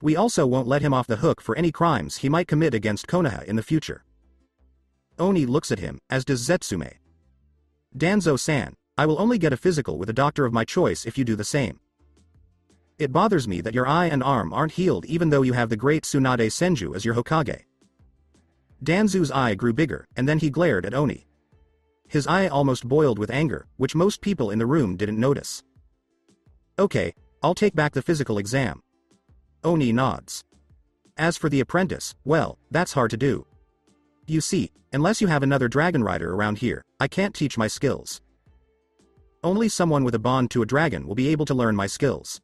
We also won't let him off the hook for any crimes he might commit against Konoha in the future. Oni looks at him, as does Zetsume. Danzo-san, I will only get a physical with a doctor of my choice if you do the same. It bothers me that your eye and arm aren't healed even though you have the great Tsunade Senju as your Hokage. Danzu's eye grew bigger, and then he glared at Oni. His eye almost boiled with anger, which most people in the room didn't notice. Okay, I'll take back the physical exam. Oni nods. As for the apprentice, well, that's hard to do. You see, unless you have another dragon rider around here, I can't teach my skills. Only someone with a bond to a dragon will be able to learn my skills.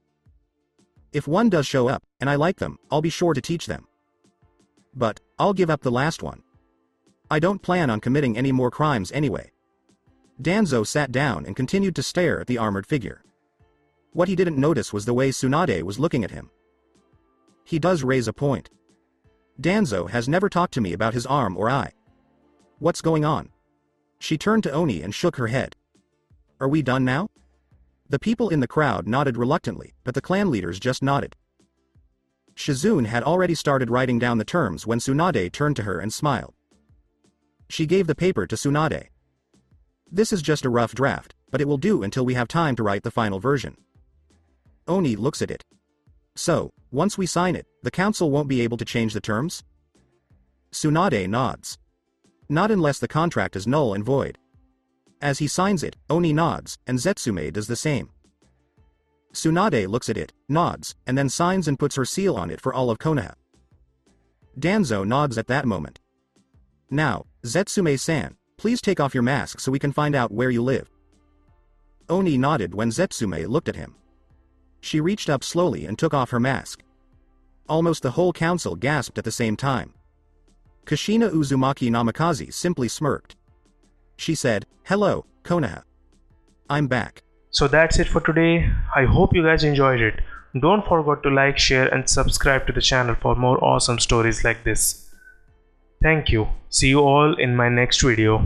If one does show up, and I like them, I'll be sure to teach them. But, I'll give up the last one. I don't plan on committing any more crimes anyway. Danzo sat down and continued to stare at the armored figure. What he didn't notice was the way Tsunade was looking at him. He does raise a point. Danzo has never talked to me about his arm or eye. What's going on? She turned to Oni and shook her head. Are we done now? The people in the crowd nodded reluctantly, but the clan leaders just nodded. Shizune had already started writing down the terms when Tsunade turned to her and smiled. She gave the paper to Tsunade. This is just a rough draft, but it will do until we have time to write the final version. Oni looks at it. So, once we sign it, the council won't be able to change the terms? Tsunade nods. Not unless the contract is null and void. As he signs it, Oni nods, and Zetsume does the same. Tsunade looks at it, nods, and then signs and puts her seal on it for all of Konoha. Danzo nods at that moment. Now, Zetsume-san, please take off your mask so we can find out where you live. Oni nodded when Zetsume looked at him. She reached up slowly and took off her mask. Almost the whole council gasped at the same time. Kushina Uzumaki Namikaze simply smirked. She said, "Hello, Konoha. I'm back." So that's it for today. I hope you guys enjoyed it. Don't forget to like, share and subscribe to the channel for more awesome stories like this. Thank you. See you all in my next video.